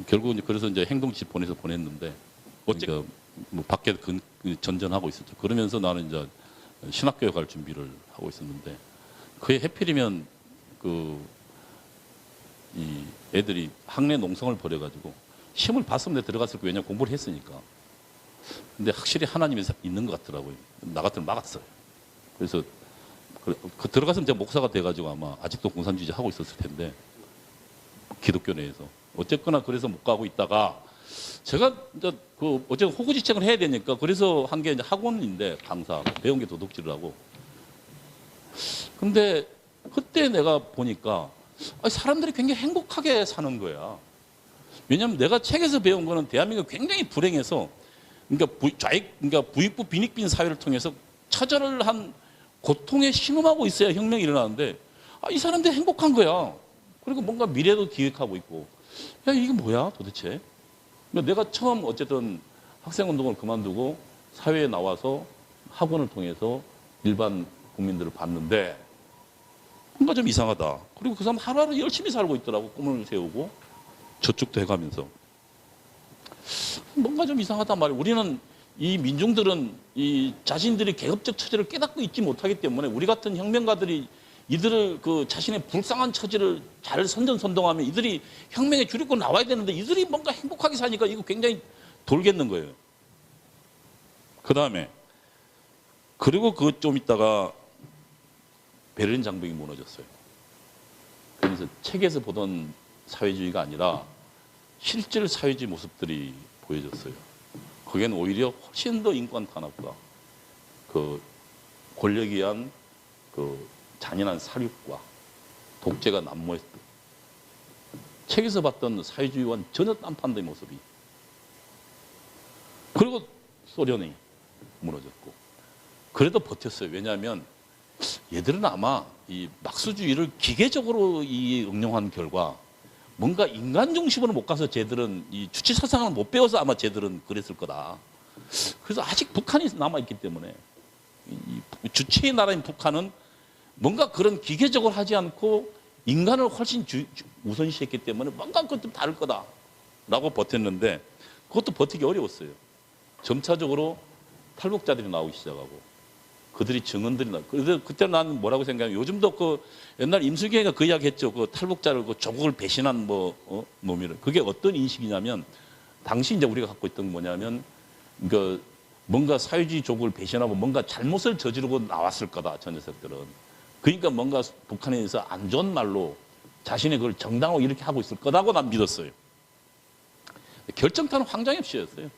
결국 이제 그래서 이제 행동지 보내서 보냈는데 그러니까 뭐 밖에 전전하고 있었죠. 그러면서 나는 이제 신학교에 갈 준비를 하고 있었는데 그게 해필이면 이 애들이 학내 농성을 벌여가지고 시험을 봤으면 내가 들어갔을 거예요. 왜냐면 공부를 했으니까. 근데 확실히 하나님이 있는 것 같더라고요. 나 같으면 막았어요. 그래서 그 들어갔으면 제가 목사가 돼가지고 아마 아직도 공산주의 하고 있었을 텐데 기독교 내에서 어쨌거나 그래서 못 가고 있다가 제가 이제 어쨌든 호구지책을 해야 되니까 그래서 한 게 이제 학원인데 강사 배운 게 도둑질을 하고 근데 그때 내가 보니까 사람들이 굉장히 행복하게 사는 거야. 왜냐하면 내가 책에서 배운 거는 대한민국 굉장히 불행해서 그러니까 부익부 빈익빈 사회를 통해서 처절을 한 고통에 신음하고 있어야 혁명이 일어나는데 이 사람들이 행복한 거야. 그리고 뭔가 미래도 기획하고 있고 야 이게 뭐야 도대체. 내가 처음 어쨌든 학생운동을 그만두고 사회에 나와서 학원을 통해서 일반 국민들을 봤는데 뭔가 좀 이상하다. 그리고 그 사람 하루하루 열심히 살고 있더라고. 꿈을 세우고 저축도 해가면서 뭔가 좀 이상하단 말이에요. 우리는 이 민중들은 이 자신들이 계급적 처지를 깨닫고 있지 못하기 때문에 우리 같은 혁명가들이 이들을 그 자신의 불쌍한 처지를 잘 선전선동하면 이들이 혁명의 주력권 나와야 되는데 이들이 뭔가 행복하게 사니까 이거 굉장히 돌겠는 거예요. 그 다음에 그리고 그 좀 있다가 베를린 장벽이 무너졌어요. 그래서 책에서 보던 사회주의가 아니라 실질 사회주의 모습들이 보여졌어요. 거기는 오히려 훨씬 더 인권 탄압과 그 권력에 의한 그 잔인한 살육과 독재가 난무했던 책에서 봤던 사회주의와는 전혀 딴판된 모습이. 그리고 소련이 무너졌고 그래도 버텼어요. 왜냐하면 얘들은 아마 이 막수주의를 기계적으로 응용한 결과 뭔가 인간 중심으로 못 가서 쟤들은 이 주체 사상을 못 배워서 아마 쟤들은 그랬을 거다. 그래서 아직 북한이 남아있기 때문에 이 주체의 나라인 북한은 뭔가 그런 기계적으로 하지 않고 인간을 훨씬 우선시했기 때문에 뭔가 그것 좀 다를 거다라고 버텼는데 그것도 버티기 어려웠어요. 점차적으로 탈북자들이 나오기 시작하고 그들이 증언들이 나. 그래서 그때 나는 뭐라고 생각하면 요즘도 그 옛날 임수경이가 그 이야기 했죠. 그 탈북자를 그 조국을 배신한 놈이를. 그게 어떤 인식이냐면 당시 이제 우리가 갖고 있던 게 뭐냐면 그 뭔가 사회주의 조국을 배신하고 뭔가 잘못을 저지르고 나왔을 거다. 저 녀석들은. 그러니까 뭔가 북한에 대해서 안 좋은 말로 자신의 그걸 정당하고 이렇게 하고 있을 거다고 난 믿었어요. 결정타는 황장엽 씨였어요.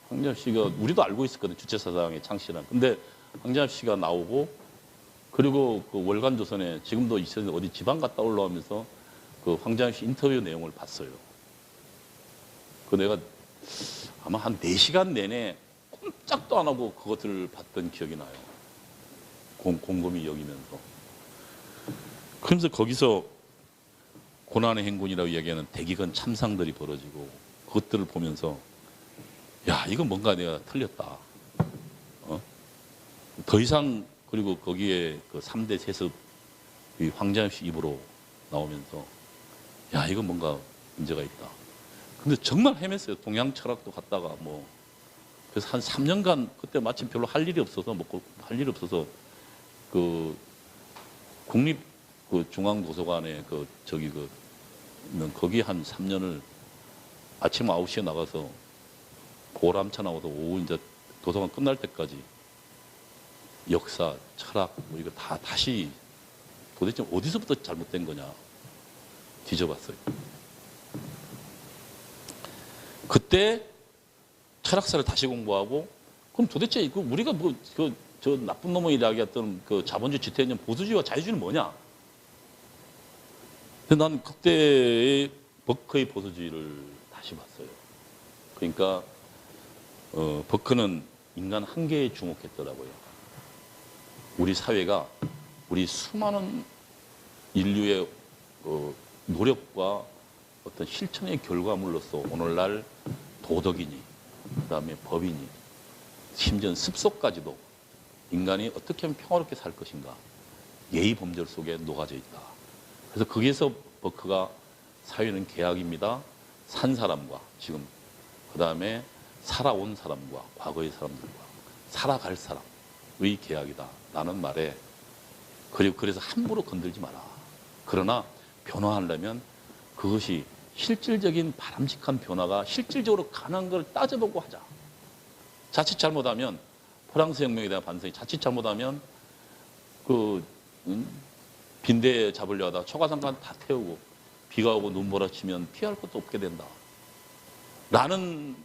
황장엽 씨가 우리도 알고 있었거든. 주체사상의 창시란. 근데 황장엽 씨가 나오고 그리고 그 월간조선에 지금도 있어서 어디 지방 갔다 올라오면서 그 황장엽 씨 인터뷰 내용을 봤어요. 그 내가 아마 한 4시간 내내 꼼짝도 안 하고 그것들을 봤던 기억이 나요. 곰곰이 여기면서. 그러면서 거기서 고난의 행군이라고 이야기하는 대기근 참상들이 벌어지고 그것들을 보면서 야 이거 뭔가 내가 틀렸다. 더 이상 그리고 거기에 그 3대 세습 황장엽 씨 입으로 나오면서 야 이거 뭔가 문제가 있다. 근데 정말 헤맸어요. 동양 철학도 갔다가 뭐 그래서 한 3년간 그때 마침 별로 할 일이 없어서 그 국립 그 중앙도서관에 거기 한 3년을 아침 9시에 나가서 보람차 나와서 오후 이제 도서관 끝날 때까지 역사, 철학 뭐 이거 다 다시 도대체 어디서부터 잘못된 거냐 뒤져봤어요. 그때 철학사를 다시 공부하고 그럼 도대체 우리가 저 나쁜 놈의 이야기했던 그 자본주의 지태인전 보수주의와 자유주의는 뭐냐? 근데 난 그때의 버크의 보수주의를 다시 봤어요. 그러니까 버크는 인간 한계에 주목했더라고요. 우리 사회가 우리 수많은 인류의 노력과 어떤 실천의 결과물로서 오늘날 도덕이니, 그다음에 법이니, 심지어 습속까지도 인간이 어떻게 하면 평화롭게 살 것인가, 예의 범절 속에 녹아져 있다. 그래서 거기에서 버크가 사회는 계약입니다. 산 사람과 지금 그다음에 살아온 사람과 과거의 사람들과 살아갈 사람의 계약이다 라는 말에, 그리고 그래서 함부로 건들지 마라. 그러나 변화하려면 그것이 실질적인 바람직한 변화가 실질적으로 가능한 걸 따져보고 하자. 자칫 잘못하면, 프랑스 혁명에 대한 반성이 자칫 잘못하면 빈대 잡으려 하다 초가상관 다 태우고 비가 오고 눈 몰아치면 피할 것도 없게 된다 라는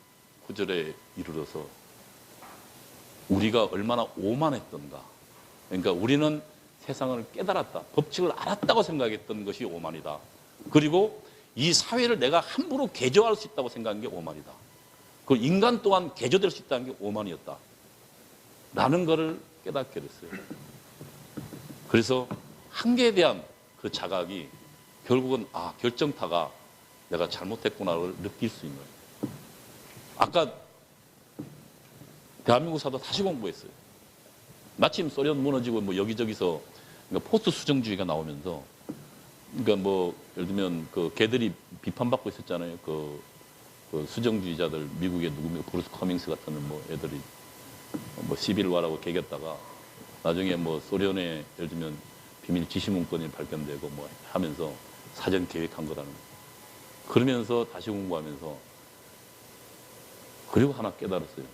구절에 이르러서 우리가 얼마나 오만했던가. 그러니까 우리는 세상을 깨달았다, 법칙을 알았다고 생각했던 것이 오만이다. 그리고 이 사회를 내가 함부로 개조할 수 있다고 생각한 게 오만이다. 그 인간 또한 개조될 수 있다는 게 오만이었다 라는 것을 깨닫게 됐어요. 그래서 한계에 대한 그 자각이 결국은 결정타가 내가 잘못했구나를 느낄 수 있는. 아까 대한민국 사도 다시 공부했어요. 마침 소련 무너지고 뭐 여기저기서 그러니까 포스트 수정주의가 나오면서, 그러니까 뭐 예를 들면 그 걔들이 비판받고 있었잖아요. 그 수정주의자들, 미국의 누구면 브루스 커밍스 같은 뭐 애들이 뭐 시빌와라고 개겼다가 나중에 뭐 소련의 예를 들면 비밀 지시 문건이 발견되고 뭐 하면서 사전 계획한 거라는 거. 그러면서 다시 공부하면서 그리고 하나 깨달았어요.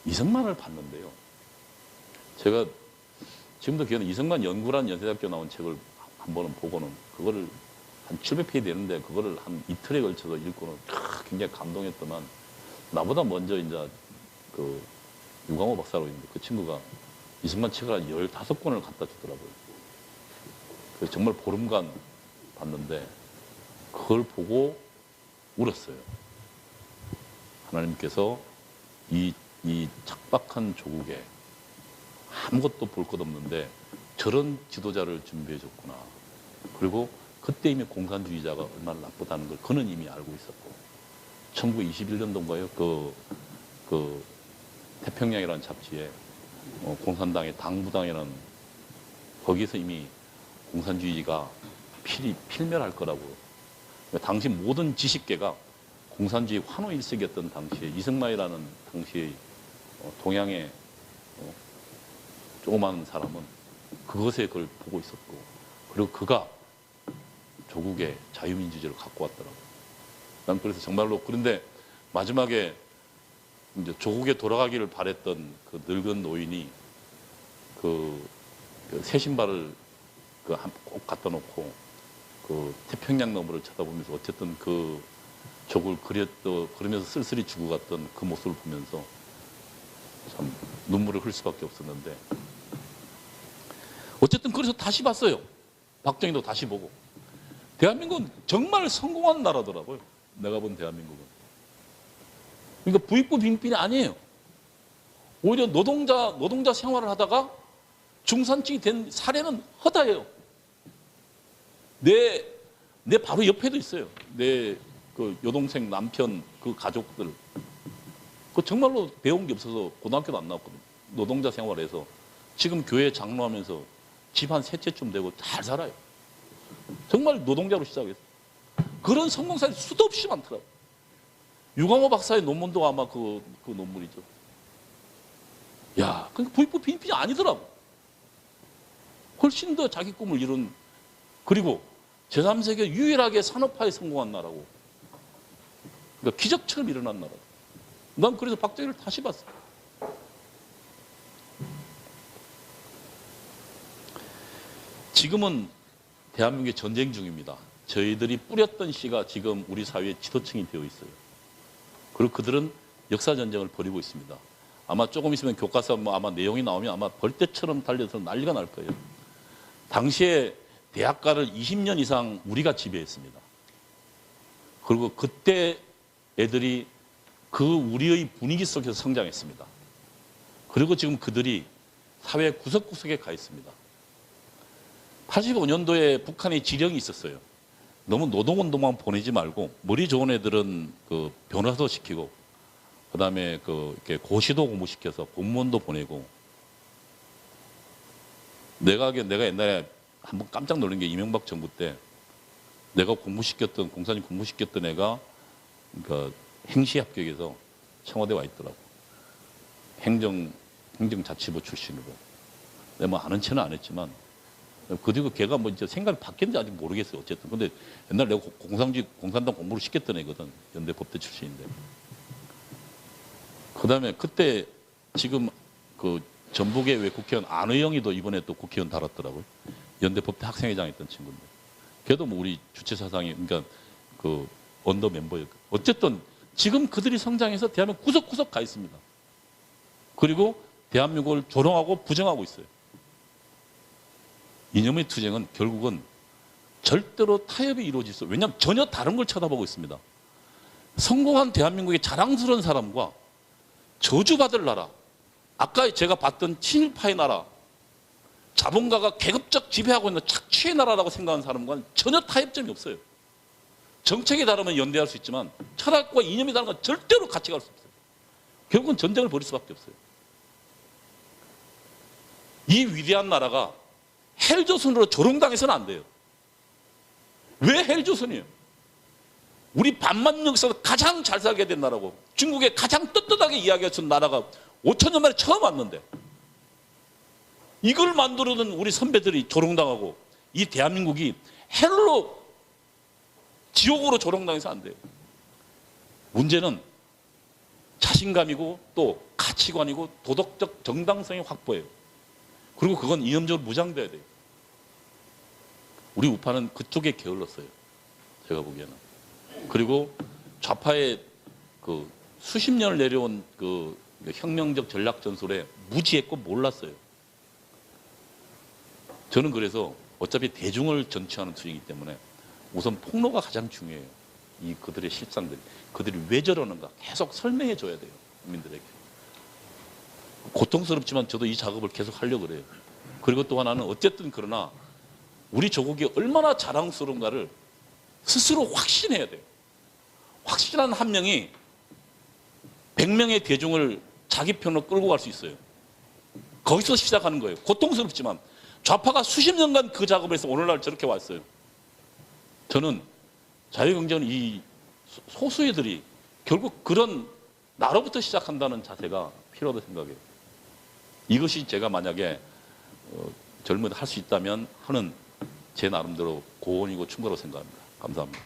이승만을 봤는데요. 제가 지금도 기억나는 이승만 연구란 연세대학교 나온 책을 한 번은 보고는 그거를 한 700페이지 되는데 그거를 한 이틀에 걸쳐서 읽고는 굉장히 감동했더만, 나보다 먼저 이제 그 유광호 박사로 있는데 그 친구가 이승만 책을 한 15권을 갖다 주더라고요. 그래서 정말 보름간 봤는데 그걸 보고 울었어요. 하나님께서 이 척박한 조국에 아무것도 볼 것 없는데 저런 지도자를 준비해 줬구나. 그리고 그때 이미 공산주의자가 얼마나 나쁘다는 걸 그는 이미 알고 있었고, 1921년도인가요? 그 태평양이라는 잡지에 공산당의 당부당이라는, 거기서 이미 공산주의가 필멸할 거라고. 당시 모든 지식계가 공산주의 환호 일색이었던 당시에 이승만이라는 당시의 동양의 조그마한 사람은 그것에 그걸 보고 있었고, 그리고 그가 조국의 자유민주주의를 갖고 왔더라고요. 난 그래서 정말로, 그런데 마지막에 이제 조국에 돌아가기를 바랬던 그 늙은 노인이 그 새 신발을 꼭 갖다 놓고 그 태평양 너머를 쳐다보면서 어쨌든 그 조국을 그러면서 쓸쓸히 죽어갔던 그 모습을 보면서 참 눈물을 흘릴 수밖에 없었는데, 어쨌든 그래서 다시 봤어요. 박정희도 다시 보고. 대한민국은 정말 성공한 나라더라고요. 내가 본 대한민국은. 그러니까 부익부 빈빈이 아니에요. 오히려 노동자 생활을 하다가 중산층이 된 사례는 허다해요. 내 바로 옆에도 있어요. 내 그 여동생 남편 그 가족들. 그 정말로 배운 게 없어서 고등학교도 안 나왔거든요. 노동자 생활에서 지금 교회 장로하면서 집 한 세 채쯤 되고 잘 살아요. 정말 노동자로 시작해서. 그런 성공사례 수도 없이 많더라고요. 유광호 박사의 논문도 아마 그 논문이죠. 야, 그러니까 부익부 빈빈이 아니더라고. 훨씬 더 자기 꿈을 이룬, 그리고 제3세계 유일하게 산업화에 성공한 나라고. 그러니까 기적처럼 일어난 나라. 난 그래서 박정희를 다시 봤어. 지금은 대한민국의 전쟁 중입니다. 저희들이 뿌렸던 씨가 지금 우리 사회의 지도층이 되어 있어요. 그리고 그들은 역사 전쟁을 벌이고 있습니다. 아마 조금 있으면 교과서 아마 내용이 나오면 아마 벌떼처럼 달려서 난리가 날 거예요. 당시에 대학가를 20년 이상 우리가 지배했습니다. 그리고 그때 애들이 그 우리의 분위기 속에서 성장했습니다. 그리고 지금 그들이 사회 구석구석에 가 있습니다. 85년도에 북한의 지령이 있었어요. 너무 노동운동만 보내지 말고 머리 좋은 애들은 그 변호사도 시키고 그다음에 그 이렇게 고시도 공부시켜서 공무원도 보내고. 내가 옛날에 한번 깜짝 놀란 게 이명박 정부 때 내가 공부시켰던 공사님 공부시켰던 애가 그러니까 행시 합격해서 청와대 와 있더라고. 행정자치부 출신으로. 내가 뭐 아는 체는 안 했지만 그리고 걔가 뭐 이제 생각이 바뀌었는지 아직 모르겠어요. 어쨌든 근데 옛날 내가 공산당 공부를 시켰던 애거든. 연대 법대 출신인데. 그다음에 그때 지금 그 전북의 왜 국회의원 안의영이도 이번에 또 국회의원 달았더라고요. 연대 법대 학생회장 했던 친구인데. 걔도 뭐 우리 주체 사상이 그러니까 그 언더 멤버였고. 어쨌든 지금 그들이 성장해서 대한민국 구석구석 가 있습니다. 그리고 대한민국을 조롱하고 부정하고 있어요. 이념의 투쟁은 결국은 절대로 타협이 이루어질 수 없어요. 왜냐하면 전혀 다른 걸 쳐다보고 있습니다. 성공한 대한민국의 자랑스러운 사람과 저주받을 나라, 아까 제가 봤던 친일파의 나라, 자본가가 계급적 지배하고 있는 착취의 나라라고 생각하는 사람과는 전혀 타협점이 없어요. 정책이 다르면 연대할 수 있지만 철학과 이념이 다른 건 절대로 같이 갈 수 없어요. 결국은 전쟁을 벌일 수밖에 없어요. 이 위대한 나라가 헬조선으로 조롱당해서는 안 돼요. 왜 헬조선이에요? 우리 반만 역사에서 가장 잘 살게 된 나라고 중국에 가장 떳떳하게 이야기했던 나라가 5천년 만에 처음 왔는데 이걸 만들어둔 우리 선배들이 조롱당하고 이 대한민국이 헬로 지옥으로 조롱당해서 안 돼요. 문제는 자신감이고 또 가치관이고 도덕적 정당성의 확보예요. 그리고 그건 이념적으로 무장돼야 돼요. 우리 우파는 그쪽에 게을렀어요. 제가 보기에는. 그리고 좌파의 그 수십 년을 내려온 그 혁명적 전략 전술에 무지했고 몰랐어요. 저는 그래서 어차피 대중을 전취하는 투쟁이기 때문에 우선 폭로가 가장 중요해요. 이 그들의 실상들이. 그들이 왜 저러는가 계속 설명해 줘야 돼요. 국민들에게. 고통스럽지만 저도 이 작업을 계속 하려고 그래요. 그리고 또 하나는 어쨌든 그러나 우리 조국이 얼마나 자랑스러운가를 스스로 확신해야 돼요. 확실한 한 명이 100명의 대중을 자기 편으로 끌고 갈 수 있어요. 거기서 시작하는 거예요. 고통스럽지만 좌파가 수십 년간 그 작업을 해서 오늘날 저렇게 왔어요. 저는 자유경제는 이 소수애들이 결국 그런 나로부터 시작한다는 자세가 필요하다고 생각해요. 이것이 제가 만약에 젊은 할 수 있다면 하는 제 나름대로 고언이고 충고라고 생각합니다. 감사합니다.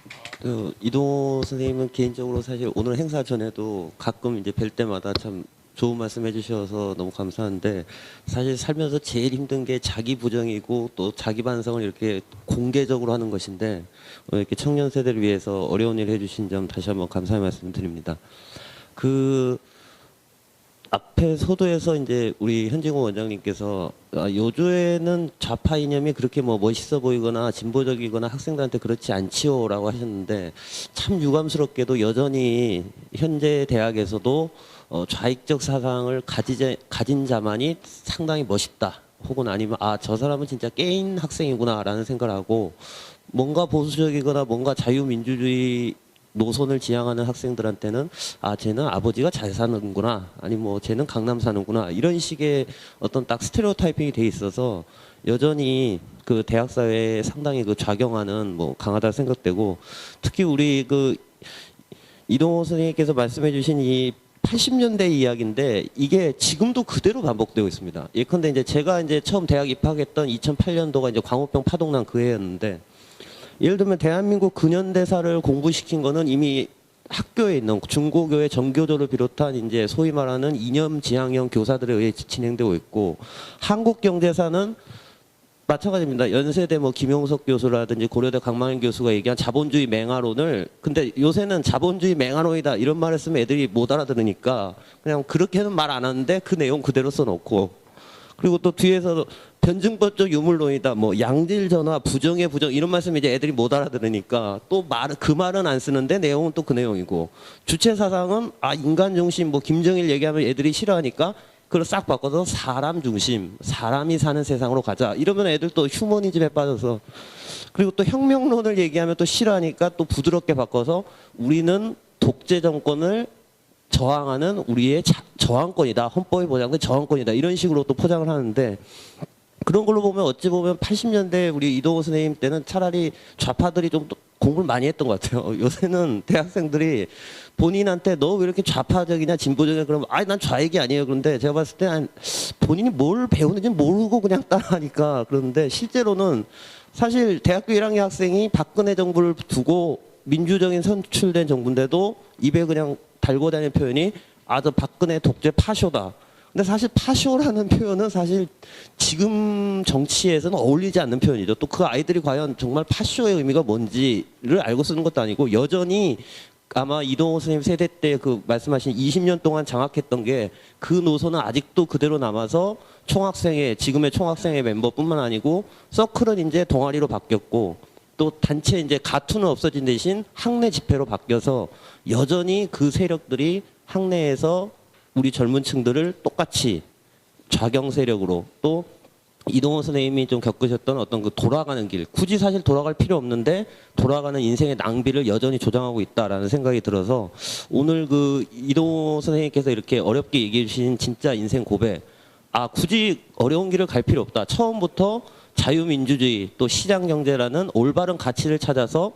이동호 선생님은 개인적으로 사실 오늘 행사 전에도 가끔 이제 뵐 때마다 참 좋은 말씀 해주셔서 너무 감사한데 사실 살면서 제일 힘든 게 자기 부정이고 또 자기 반성을 이렇게 공개적으로 하는 것인데 이렇게 청년 세대를 위해서 어려운 일 해주신 점 다시 한번 감사의 말씀드립니다. 그 앞에 소도에서 이제 우리 현진호 원장님께서 요조에는 좌파 이념이 그렇게 뭐 멋있어 보이거나 진보적이거나 학생들한테 그렇지 않지요라고 하셨는데 참 유감스럽게도 여전히 현재 대학에서도 좌익적 사상을 가진 자만이 상당히 멋있다. 혹은 아니면 저 사람은 진짜 깨인 학생이구나라는 생각을 하고 뭔가 보수적이거나 뭔가 자유민주주의 노선을 지향하는 학생들한테는 쟤는 아버지가 잘 사는구나 아니면 뭐 쟤는 강남 사는구나 이런 식의 어떤 딱 스테레오타이핑이 돼 있어서 여전히 그 대학 사회에 상당히 그 작용하는 뭐 강하다 생각되고 특히 우리 그 이동호 선생님께서 말씀해 주신 이 80년대 이야기인데 이게 지금도 그대로 반복되고 있습니다. 예컨대 이제 제가 이제 처음 대학 입학했던 2008년도가 이제 광우병 파동난 그 해였는데 예를 들면 대한민국 근현대사를 공부시킨 거는 이미 학교에 있는 중고교의 정교조를 비롯한 이제 소위 말하는 이념 지향형 교사들에 의해 진행되고 있고 한국 경제사는 마찬가지입니다. 연세대 뭐 김용석 교수라든지 고려대 강만일 교수가 얘기한 자본주의 맹아론을 근데 요새는 자본주의 맹아론이다 이런 말을 쓰면 애들이 못 알아들으니까 그냥 그렇게는 말 안 하는데 그 내용 그대로 써놓고 그리고 또 뒤에서 변증법적 유물론이다, 뭐 양질 전화, 부정의 부정 이런 말씀 이제 애들이 못 알아들으니까 또 그 말은 안 쓰는데 내용은 또 그 내용이고 주체 사상은 인간 중심 뭐 김정일 얘기하면 애들이 싫어하니까 그걸 싹 바꿔서 사람 중심, 사람이 사는 세상으로 가자 이러면 애들 또 휴머니즘에 빠져서 그리고 또 혁명론을 얘기하면 또 싫어하니까 또 부드럽게 바꿔서 우리는 독재 정권을 저항하는 우리의 저항권이다. 헌법에 보장된 저항권이다. 이런 식으로 또 포장을 하는데 그런 걸로 보면 어찌 보면 80년대 우리 이동호 선생님 때는 차라리 좌파들이 좀 공부를 많이 했던 것 같아요. 요새는 대학생들이 본인한테 너 왜 이렇게 좌파적이냐 진보적이냐 그러면 난 좌익이 아니에요. 그런데 제가 봤을 때 본인이 뭘 배우는지 모르고 그냥 따라하니까 그런데 실제로는 사실 대학교 1학년 학생이 박근혜 정부를 두고 민주적인 선출된 정부인데도 입에 그냥 달고 다니는 표현이 저 박근혜 독재 파쇼다. 근데 사실 파쇼라는 표현은 사실 지금 정치에서는 어울리지 않는 표현이죠. 또 그 아이들이 과연 정말 파쇼의 의미가 뭔지를 알고 쓰는 것도 아니고 여전히 아마 이동호 선생님 세대 때 그 말씀하신 20년 동안 장악했던 게 그 노선은 아직도 그대로 남아서 지금의 총학생회 멤버뿐만 아니고 서클은 이제 동아리로 바뀌었고 또 단체 이제 가투는 없어진 대신 학내 집회로 바뀌어서 여전히 그 세력들이 학내에서 우리 젊은 층들을 똑같이 좌경 세력으로 또 이동호 선생님이 좀 겪으셨던 어떤 그 돌아가는 길 굳이 사실 돌아갈 필요 없는데 돌아가는 인생의 낭비를 여전히 조장하고 있다라는 생각이 들어서 오늘 그 이동호 선생님께서 이렇게 어렵게 얘기해 주신 진짜 인생 고백 굳이 어려운 길을 갈 필요 없다. 처음부터 자유민주주의 또 시장경제라는 올바른 가치를 찾아서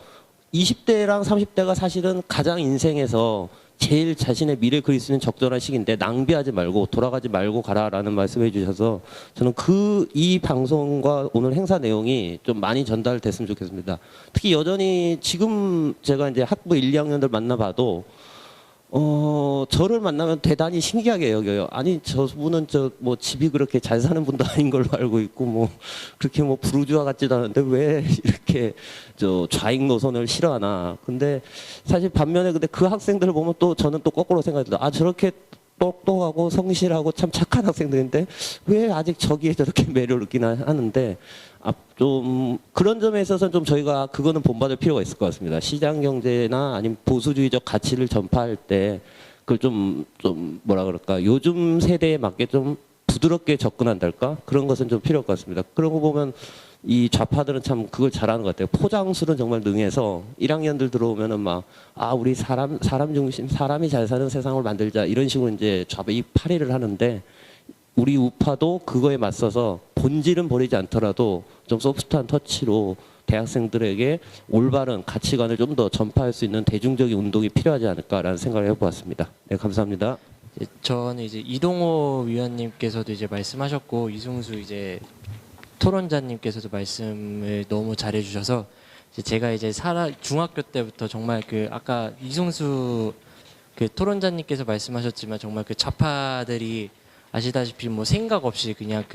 20대랑 30대가 사실은 가장 인생에서 제일 자신의 미래를 그릴 수 있는 적절한 시기인데 낭비하지 말고 돌아가지 말고 가라라는 말씀해 주셔서 저는 이 방송과 오늘 행사 내용이 좀 많이 전달됐으면 좋겠습니다. 특히 여전히 지금 제가 이제 학부 1, 2학년들 만나봐도 저를 만나면 대단히 신기하게 여겨요. 아니 저분은 뭐 집이 그렇게 잘 사는 분도 아닌 걸로 알고 있고 뭐 그렇게 뭐 부르주아 같지도 않은데 왜 이렇게 좌익 노선을 싫어하나. 근데 사실 반면에 근데 그 학생들을 보면 또 저는 또 거꾸로 생각이 들어요. 저렇게 똑똑하고 성실하고 참 착한 학생들인데 왜 아직 저기에 저렇게 매력을 느끼나 하는데 좀 그런 점에 있어서는 좀 저희가 그거는 본받을 필요가 있을 것 같습니다. 시장 경제나 아니면 보수주의적 가치를 전파할 때 그걸 좀 뭐라 그럴까 요즘 세대에 맞게 좀 부드럽게 접근한달까 그런 것은 좀 필요할 것 같습니다. 그런 거 보면 이 좌파들은 참 그걸 잘하는 것 같아요. 포장술은 정말 능해서 1학년들 들어오면은 우리 사람 중심 사람이 잘 사는 세상을 만들자 이런 식으로 이제 좌파 이 파리를 하는데 우리 우파도 그거에 맞서서 본질은 버리지 않더라도 좀 소프트한 터치로 대학생들에게 올바른 가치관을 좀 더 전파할 수 있는 대중적인 운동이 필요하지 않을까라는 생각을 해보았습니다. 네, 감사합니다. 저는 이제 이동호 위원님께서도 이제 말씀하셨고 이승수 이제 토론자님께서도 말씀을 너무 잘해주셔서 제가 이제 중학교 때부터 정말 아까 이승수 토론자님께서 말씀하셨지만 정말 좌파들이 아시다시피 뭐 생각 없이 그냥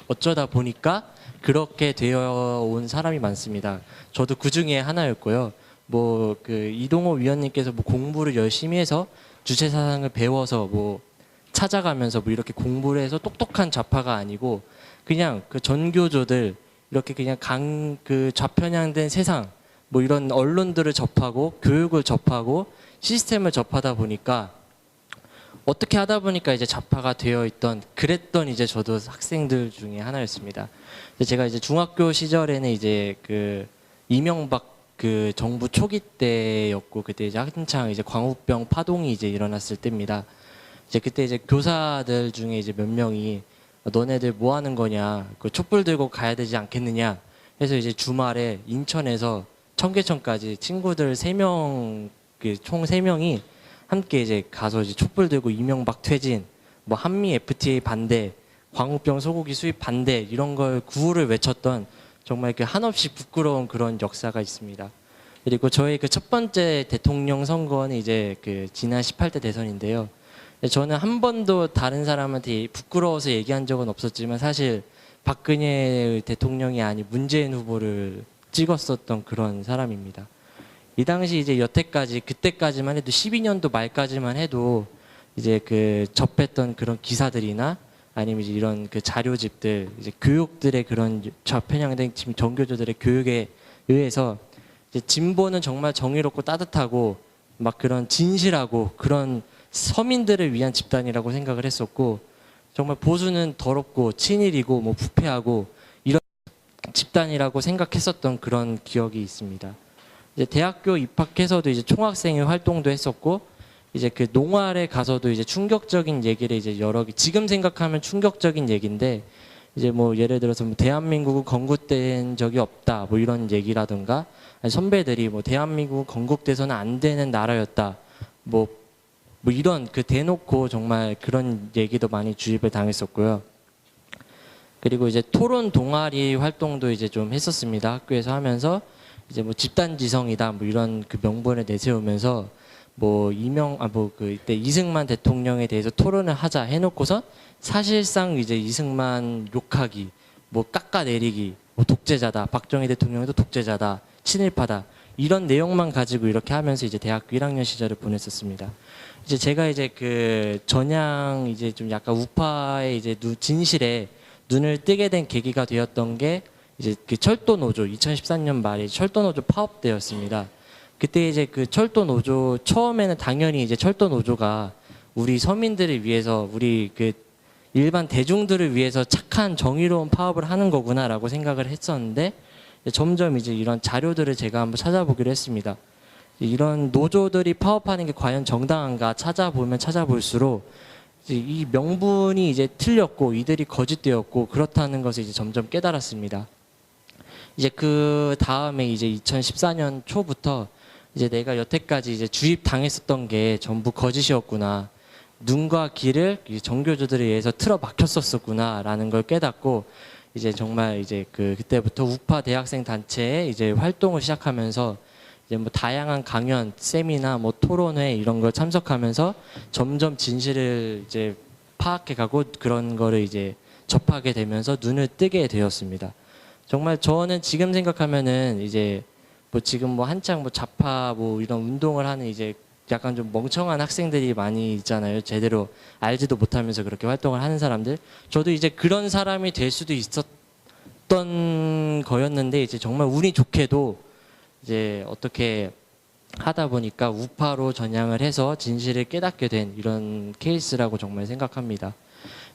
어쩌다 보니까 그렇게 되어 온 사람이 많습니다. 저도 그 중에 하나였고요. 뭐 이동호 위원님께서 뭐 공부를 열심히 해서 주체 사상을 배워서 뭐 찾아가면서 뭐 이렇게 공부를 해서 똑똑한 좌파가 아니고 그냥 전교조들 이렇게 그냥 좌편향된 세상 뭐 이런 언론들을 접하고 교육을 접하고 시스템을 접하다 보니까 어떻게 하다 보니까 이제 좌파가 되어 있던 그랬던 이제 저도 학생들 중에 하나였습니다. 제가 이제 중학교 시절에는 이제 이명박 정부 초기 때였고 그때 이제 한창 이제 광우병 파동이 이제 일어났을 때입니다. 이제 그때 이제 교사들 중에 이제 몇 명이 너네들 뭐 하는 거냐, 촛불 들고 가야 되지 않겠느냐 해서 이제 주말에 인천에서 청계천까지 친구들 3명 총 3명이 함께 이제 가서 이제 촛불 들고 이명박 퇴진, 뭐 한미 FTA 반대, 광우병 소고기 수입 반대 이런 걸 구호를 외쳤던 정말 한없이 부끄러운 그런 역사가 있습니다. 그리고 저의 첫 번째 대통령 선거는 이제 지난 18대 대선인데요. 저는 한 번도 다른 사람한테 부끄러워서 얘기한 적은 없었지만 사실 박근혜 대통령이 아닌 문재인 후보를 찍었었던 그런 사람입니다. 이 당시 이제 여태까지 그때까지만 해도 12년도 말까지만 해도 이제 접했던 그런 기사들이나 아니면 이제 이런 그 자료집들, 이제 교육들의 그런 좌편향된 지금 전교조들의 교육에 의해서 이제 진보는 정말 정의롭고 따뜻하고 막 그런 진실하고 그런 서민들을 위한 집단이라고 생각을 했었고, 정말 보수는 더럽고 친일이고 뭐 부패하고 이런 집단이라고 생각했었던 그런 기억이 있습니다. 이제 대학교 입학해서도 이제 총학생회 활동도 했었고, 이제 그 농활에 가서도 이제 충격적인 얘기를 이제 여러 개, 지금 생각하면 충격적인 얘기인데, 이제 뭐 예를 들어서 뭐 대한민국은 건국된 적이 없다 뭐 이런 얘기라든가, 아니 선배들이 뭐 대한민국은 건국돼서는 안 되는 나라였다 뭐 이런 그 대놓고 정말 그런 얘기도 많이 주입을 당했었고요. 그리고 이제 토론 동아리 활동도 이제 좀 했었습니다. 학교에서 하면서 이제 뭐 집단지성이다 뭐 이런 그 명분을 내세우면서 뭐 그 이때 이승만 대통령에 대해서 토론을 하자 해놓고선 사실상 이제 이승만 욕하기, 뭐 깎아내리기, 뭐 독재자다, 박정희 대통령도 독재자다, 친일파다 이런 내용만 가지고 이렇게 하면서 이제 대학교 1학년 시절을 보냈었습니다. 이제 제가 이제 그 전향 이제 좀 약간 우파의 이제 진실에 눈을 뜨게 된 계기가 되었던 게 이제 그 철도 노조 2013년 말에 철도 노조 파업 때였습니다. 그때 이제 그 철도 노조 처음에는 당연히 이제 철도 노조가 우리 서민들을 위해서 우리 그 일반 대중들을 위해서 착한 정의로운 파업을 하는 거구나라고 생각을 했었는데, 점점 이제 이런 자료들을 제가 한번 찾아보기로 했습니다. 이런 노조들이 파업하는 게 과연 정당한가 찾아보면 찾아볼수록 이제 이 명분이 이제 틀렸고 이들이 거짓되었고 그렇다는 것을 이제 점점 깨달았습니다. 이제 그 다음에 이제 2014년 초부터 이제 내가 여태까지 이제 주입당했었던 게 전부 거짓이었구나. 눈과 귀를 정교조들에 의해서 틀어 막혔었구나라는 걸 깨닫고, 이제 정말 이제 그때부터 우파 대학생 단체에 이제 활동을 시작하면서 이제 뭐 다양한 강연, 세미나, 뭐 토론회 이런 걸 참석하면서 점점 진실을 이제 파악해가고 그런 거를 이제 접하게 되면서 눈을 뜨게 되었습니다. 정말 저는 지금 생각하면은 이제 뭐 지금 뭐 한창 뭐 좌파 뭐 이런 운동을 하는 이제 약간 좀 멍청한 학생들이 많이 있잖아요. 제대로 알지도 못하면서 그렇게 활동을 하는 사람들. 저도 이제 그런 사람이 될 수도 있었던 거였는데, 이제 정말 운이 좋게도 이제 어떻게 하다 보니까 우파로 전향을 해서 진실을 깨닫게 된 이런 케이스라고 정말 생각합니다.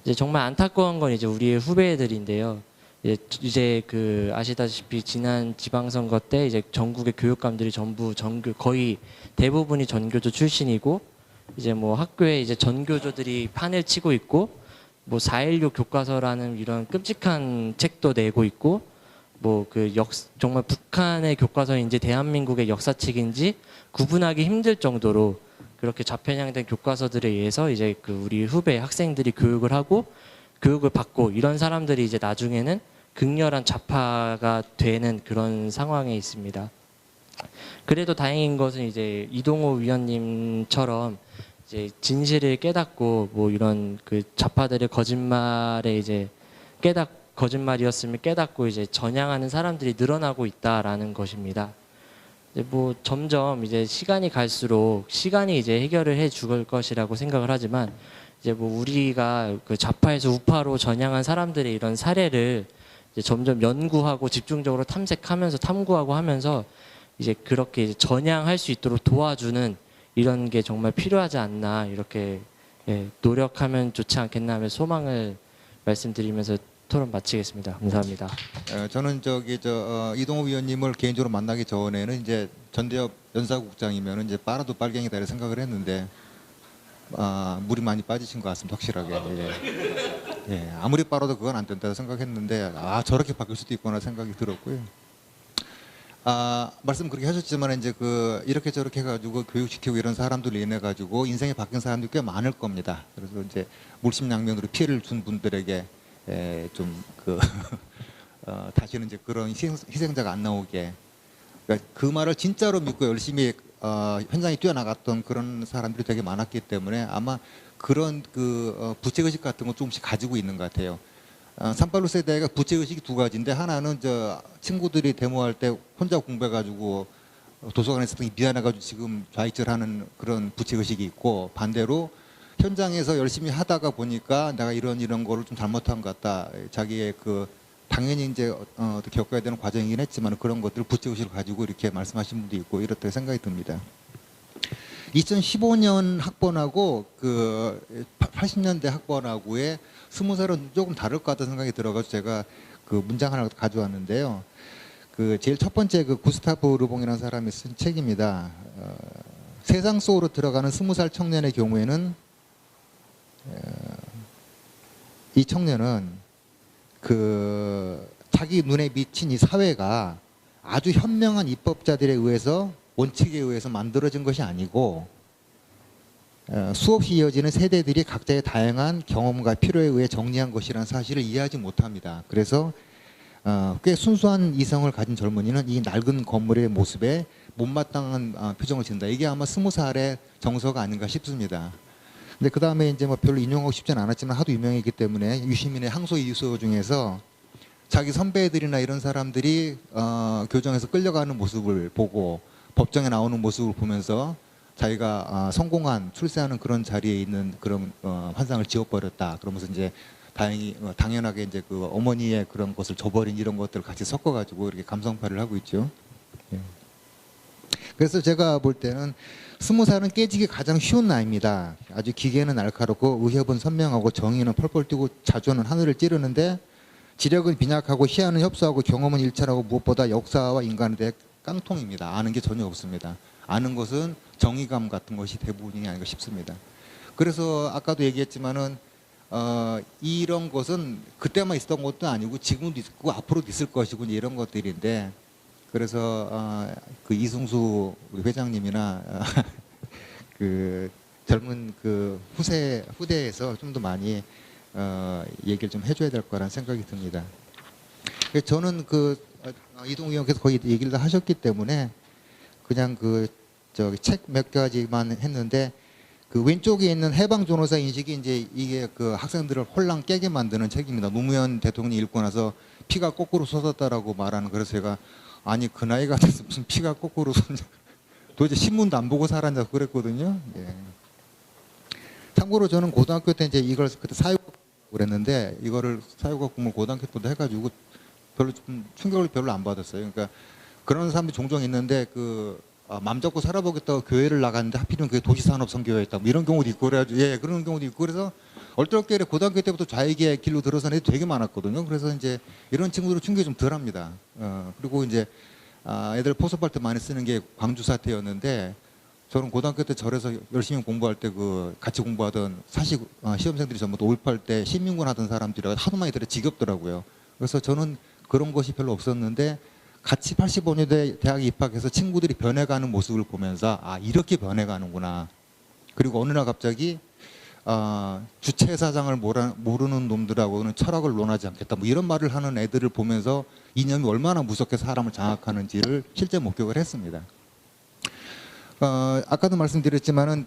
이제 정말 안타까운 건 이제 우리의 후배들인데요. 이제 그 아시다시피 지난 지방선거 때 이제 전국의 교육감들이 전부 거의 대부분이 전교조 출신이고, 이제 뭐 학교에 이제 전교조들이 판을 치고 있고, 뭐 4.16 교과서라는 이런 끔찍한 책도 내고 있고, 뭐 그 정말 북한의 교과서인지 대한민국의 역사책인지 구분하기 힘들 정도로 그렇게 좌편향된 교과서들에 의해서 이제 그 우리 후배 학생들이 교육을 하고 교육을 받고, 이런 사람들이 이제 나중에는 극렬한 좌파가 되는 그런 상황에 있습니다. 그래도 다행인 것은 이제 이동호 위원님처럼 이제 진실을 깨닫고 뭐 이런 그 좌파들의 거짓말에 이제 거짓말이었음을 깨닫고 이제 전향하는 사람들이 늘어나고 있다라는 것입니다. 이제 뭐 점점 이제 시간이 갈수록 시간이 이제 해결을 해 줄 것이라고 생각을 하지만, 이제 뭐 우리가 그 좌파에서 우파로 전향한 사람들의 이런 사례를 이제 점점 연구하고 집중적으로 탐색하면서 탐구하고 하면서 이제 그렇게 이제 전향할 수 있도록 도와주는 이런 게 정말 필요하지 않나, 이렇게 노력하면 좋지 않겠나 하며 소망을 말씀드리면서 토론 마치겠습니다. 감사합니다. 저는 이동호 위원님을 개인적으로 만나기 전에는 이제 전대협 연사국장이면 이제 빨아도 빨갱이다 이렇게 생각을 했는데, 물이 많이 빠지신 것 같습니다. 확실하게. 예, 아무리 빨아도 그건 안 된다고 생각했는데 저렇게 바뀔 수도 있구나 생각이 들었고요. 말씀 그렇게 하셨지만 이제 이렇게 저렇게 해가지고 교육시키고 이런 사람들로 인해 가지고 인생이 바뀐 사람들이 꽤 많을 겁니다. 그래서 이제 물심양면으로 피해를 준 분들에게 다시는 이제 그런 희생자가 안 나오게, 그러니까 그 말을 진짜로 믿고 열심히 현장에 뛰어나갔던 그런 사람들이 되게 많았기 때문에 아마 그런 부채의식 같은 거 조금씩 가지고 있는 것 같아요. 386 세대가 부채의식이 두 가지인데, 하나는 친구들이 데모할 때 혼자 공부해가지고 도서관에 있었던 게 미안해가지고 지금 좌익질하는 그런 부채의식이 있고, 반대로 현장에서 열심히 하다가 보니까 내가 이런 거를 좀 잘못한 것 같다. 자기의 그 당연히 이제 겪어야 되는 과정이긴 했지만 그런 것들을 부채의식을 가지고 이렇게 말씀하신 분도 있고 이렇다고 생각이 듭니다. 2015년 학번하고 그 80년대 학번하고의 20살은 조금 다를 것 같다는 생각이 들어가지고 제가 그 문장 하나 가져왔는데요. 그 제일 첫 번째 그 구스타프 르봉이라는 사람이 쓴 책입니다. 세상 속으로 들어가는 20살 청년의 경우에는 이 청년은 그 자기 눈에 비친 이 사회가 아주 현명한 입법자들에 의해서 원칙에 의해서 만들어진 것이 아니고 수없이 이어지는 세대들이 각자의 다양한 경험과 필요에 의해 정리한 것이라는 사실을 이해하지 못합니다. 그래서 꽤 순수한 이성을 가진 젊은이는 이 낡은 건물의 모습에 못마땅한 표정을 짓는다. 이게 아마 20살의 정서가 아닌가 싶습니다. 근데 그 다음에 이제 뭐 별로 인용하고 싶지는 않았지만 하도 유명했기 때문에 유시민의 항소 이유서 중에서 자기 선배들이나 이런 사람들이 교정에서 끌려가는 모습을 보고 법정에 나오는 모습을 보면서 자기가 성공한 출세하는 그런 자리에 있는 그런 환상을 지워버렸다. 그러면서 이제 당연하게 이제 그 어머니의 그런 것을 저버린 이런 것들을 같이 섞어가지고 이렇게 감성파를 하고 있죠. 예. 그래서 제가 볼 때는 20살은 깨지기 가장 쉬운 나이입니다. 아주 기계는 날카롭고 의협은 선명하고 정의는 펄펄 뛰고 자주는 하늘을 찌르는데 지력은 빈약하고 시야는 협소하고 경험은 일찰하고 무엇보다 역사와 인간에 대해 깡통입니다. 아는 게 전혀 없습니다. 아는 것은 정의감 같은 것이 대부분이 아닌가 싶습니다. 그래서 아까도 얘기했지만은 이런 것은 그때만 있었던 것도 아니고 지금도 있고 앞으로도 있을 것이고 이런 것들인데 그래서 그 이승수 회장님이나 그 젊은 그 후대에서 좀 더 많이 얘기를 좀 해줘야 될 거라는 생각이 듭니다. 저는 그 이동우 의원께서 거의 얘기를 다 하셨기 때문에 그냥 그 저기 책 몇 가지만 했는데 그 왼쪽에 있는 해방 변호사 인식이 이제 이게 그 학생들을 홀랑 깨게 만드는 책입니다. 노무현 대통령이 읽고 나서 피가 거꾸로 솟았다라고 말하는. 그래서 제가 아니 그 나이가 돼서 무슨 피가 거꾸로 솟냐 도대체 신문도 안 보고 살았냐고 그랬거든요. 예. 참고로 저는 고등학교 때 이제 이걸 그때 사회과학 그랬는데 이거를 사회과학 공부를 고등학교 때도 해가지고 별로 좀 충격을 별로 안 받았어요. 그러니까 그런 사람들이 종종 있는데 그 맘 잡고 살아보겠다고 교회를 나갔는데 하필이면 그게 도시산업선교회였다. 뭐 이런 경우도 있고 그래가지고 예 그런 경우도 있고 그래서 얼떨결에 고등학교 때부터 좌익의 길로 들어서는 애들 되게 많았거든요. 그래서 이제 이런 친구들은 충격이 좀 덜합니다. 그리고 이제 애들 포섭할 때 많이 쓰는 게 광주 사태였는데 저는 고등학교 때 절에서 열심히 공부할 때 그 같이 공부하던 사시 시험생들이 전부 다 5.18 때 신민군 하던 사람들이 하도 많이 들어 지겹더라고요. 그래서 저는 그런 것이 별로 없었는데 같이 85년대 대학에 입학해서 친구들이 변해가는 모습을 보면서 아 이렇게 변해가는구나. 그리고 어느 날 갑자기 주체사상을 모르는 놈들하고는 철학을 논하지 않겠다. 뭐 이런 말을 하는 애들을 보면서 이념이 얼마나 무섭게 사람을 장악하는지를 실제 목격을 했습니다. 아까도 말씀드렸지만은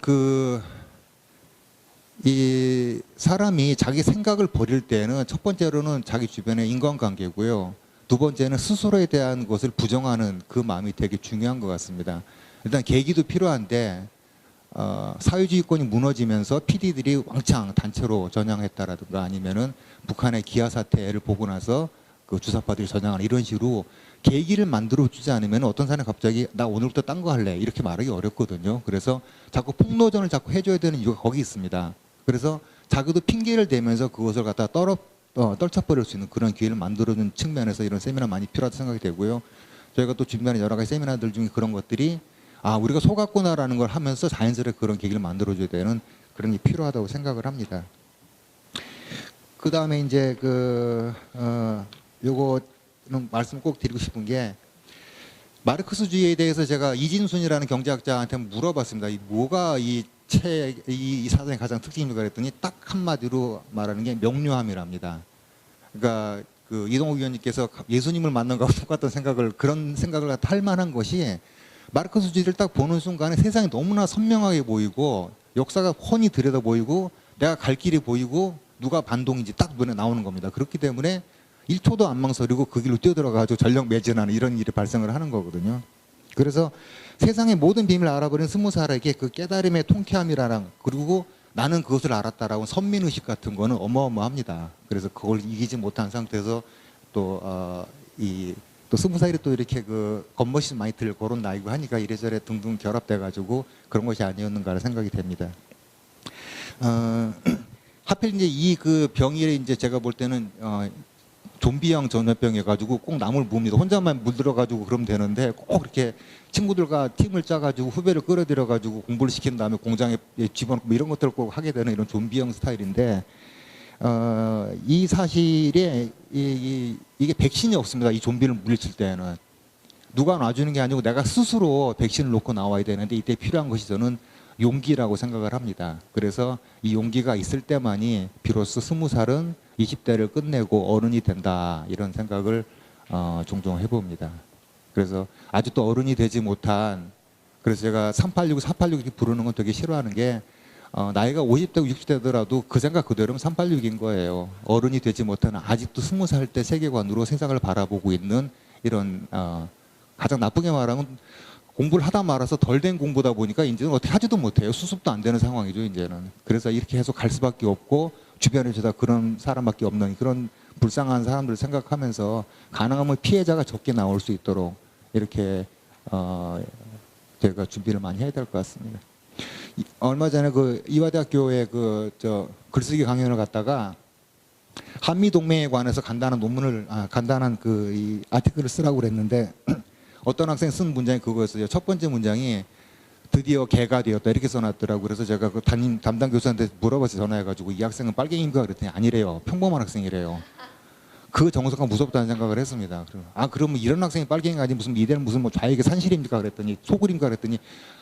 이 사람이 자기 생각을 버릴 때는 첫 번째로는 자기 주변의 인간관계고요. 두 번째는 스스로에 대한 것을 부정하는 그 마음이 되게 중요한 것 같습니다. 일단 계기도 필요한데 사회주의권이 무너지면서 PD들이 왕창 단체로 전향했다라든가 아니면은 북한의 기아 사태를 보고 나서 그 주사파들이 전향하는 이런 식으로 계기를 만들어 주지 않으면 어떤 사람이 갑자기 나 오늘부터 딴 거 할래 이렇게 말하기 어렵거든요. 그래서 자꾸 폭로전을 자꾸 해줘야 되는 이유가 거기 있습니다. 그래서 자기도 핑계를 대면서 그것을 갖다 떨쳐버릴 수 있는 그런 기회를 만들어주는 측면에서 이런 세미나 많이 필요하다고 생각이 되고요. 저희가 또 주변에 여러 가지 세미나들 중에 그런 것들이 우리가 속았구나라는 걸 하면서 자연스럽게 그런 계기를 만들어줘야 되는 그런 게 필요하다고 생각을 합니다. 그 다음에 이제 요거는 말씀 꼭 드리고 싶은 게 마르크스주의에 대해서 제가 이진순이라는 경제학자한테 물어봤습니다. 뭐가 이 사상의 가장 특징인가 그랬더니 딱 한마디로 말하는 게 명료함이랍니다. 그러니까 그 이동욱 위원님께서 예수님을 만난 거하고 똑같은 그런 생각을 할 만한 것이 마르크스주의를 딱 보는 순간에 세상이 너무나 선명하게 보이고 역사가 훤히 들여다 보이고 내가 갈 길이 보이고 누가 반동인지 딱 눈에 나오는 겁니다. 그렇기 때문에 1초도 안 망설이고 그 길로 뛰어들어가지고 전력 매진하는 이런 일이 발생을 하는 거거든요. 그래서 세상의 모든 비밀을 알아버린 20살에게 그 깨달음의 통쾌함이라는 그리고 나는 그것을 알았다라고 선민의식 같은 거는 어마어마합니다. 그래서 그걸 이기지 못한 상태에서 또 또 20살이 또 이렇게 그 겉멋이 많이 들 그런 나이고 하니까 이래저래 등등 결합돼가지고 그런 것이 아니었는가 생각이 됩니다. 하필 이제 이 그 병이 이제 제가 볼 때는 좀비형 전염병이어가지고 꼭 남을 뭡니다. 혼자만 물들어가지고 그러면 되는데 꼭 이렇게 친구들과 팀을 짜가지고 후배를 끌어들여가지고 공부를 시킨 다음에 공장에 집어넣고 뭐 이런 것들을 꼭 하게 되는 이런 좀비형 스타일인데 이 사실에 이게 백신이 없습니다. 이 좀비를 물리칠 때는 누가 놔주는 게 아니고 내가 스스로 백신을 놓고 나와야 되는데 이때 필요한 것이 저는 용기라고 생각을 합니다. 그래서 이 용기가 있을 때만이 비로소 20살은 20대를 끝내고 어른이 된다 이런 생각을 종종 해봅니다. 그래서 아직도 어른이 되지 못한 그래서 제가 386, 486 이렇게 부르는 건 되게 싫어하는 게 나이가 50대고 60대더라도 그 생각 그대로면 386인 거예요. 어른이 되지 못하는 아직도 20살 때 세계관으로 세상을 바라보고 있는 이런 가장 나쁘게 말하면 공부를 하다 말아서 덜 된 공부다 보니까 이제는 어떻게 하지도 못해요. 수습도 안 되는 상황이죠, 이제는. 그래서 이렇게 계속 갈 수밖에 없고 주변에 다 그런 사람밖에 없는 그런 불쌍한 사람들을 생각하면서 가능하면 피해자가 적게 나올 수 있도록 이렇게 제가 준비를 많이 해야 될 것 같습니다. 얼마 전에 그 이화대학교에 글쓰기 강연을 갔다가 한미 동맹에 관해서 간단한 논문을 간단한 이 아티클을 쓰라고 그랬는데 어떤 학생이 쓴 문장이 그거였어요. 첫 번째 문장이 드디어 개가 되었다 이렇게 써놨더라고요. 그래서 제가 그 담당 교수한테 물어봐서 전화해가지고 이 학생은 빨갱이인가 그랬더니 아니래요. 평범한 학생이래요. 그 정서가 무섭다는 생각을 했습니다. 그러면 이런 학생이 빨갱이가 아니 무슨 이대는 무슨 뭐 좌익의 산실입니까 그랬더니 소굴인가 그랬더니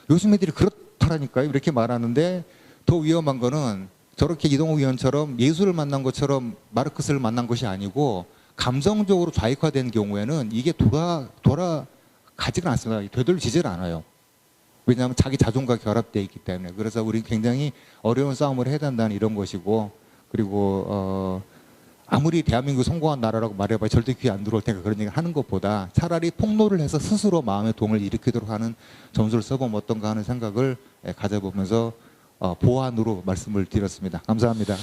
요즘 애들이 그렇다라니까요. 이렇게 말하는데 더 위험한 거는 저렇게 이동욱 위원처럼 예술을 만난 것처럼 마르크스를 만난 것이 아니고 감성적으로 좌익화된 경우에는 이게 돌아가지가 않습니다. 되돌리지질 않아요. 왜냐하면 자기 자존과 결합되어 있기 때문에. 그래서 우리 굉장히 어려운 싸움을 해야 된다는 이런 것이고 그리고 아무리 대한민국 성공한 나라라고 말해봐야 절대 귀에 안 들어올 테니까 그런 얘기 하는 것보다 차라리 폭로를 해서 스스로 마음의 동을 일으키도록 하는 점수를 써보면 어떤가 하는 생각을 가져보면서 보완으로 말씀을 드렸습니다. 감사합니다.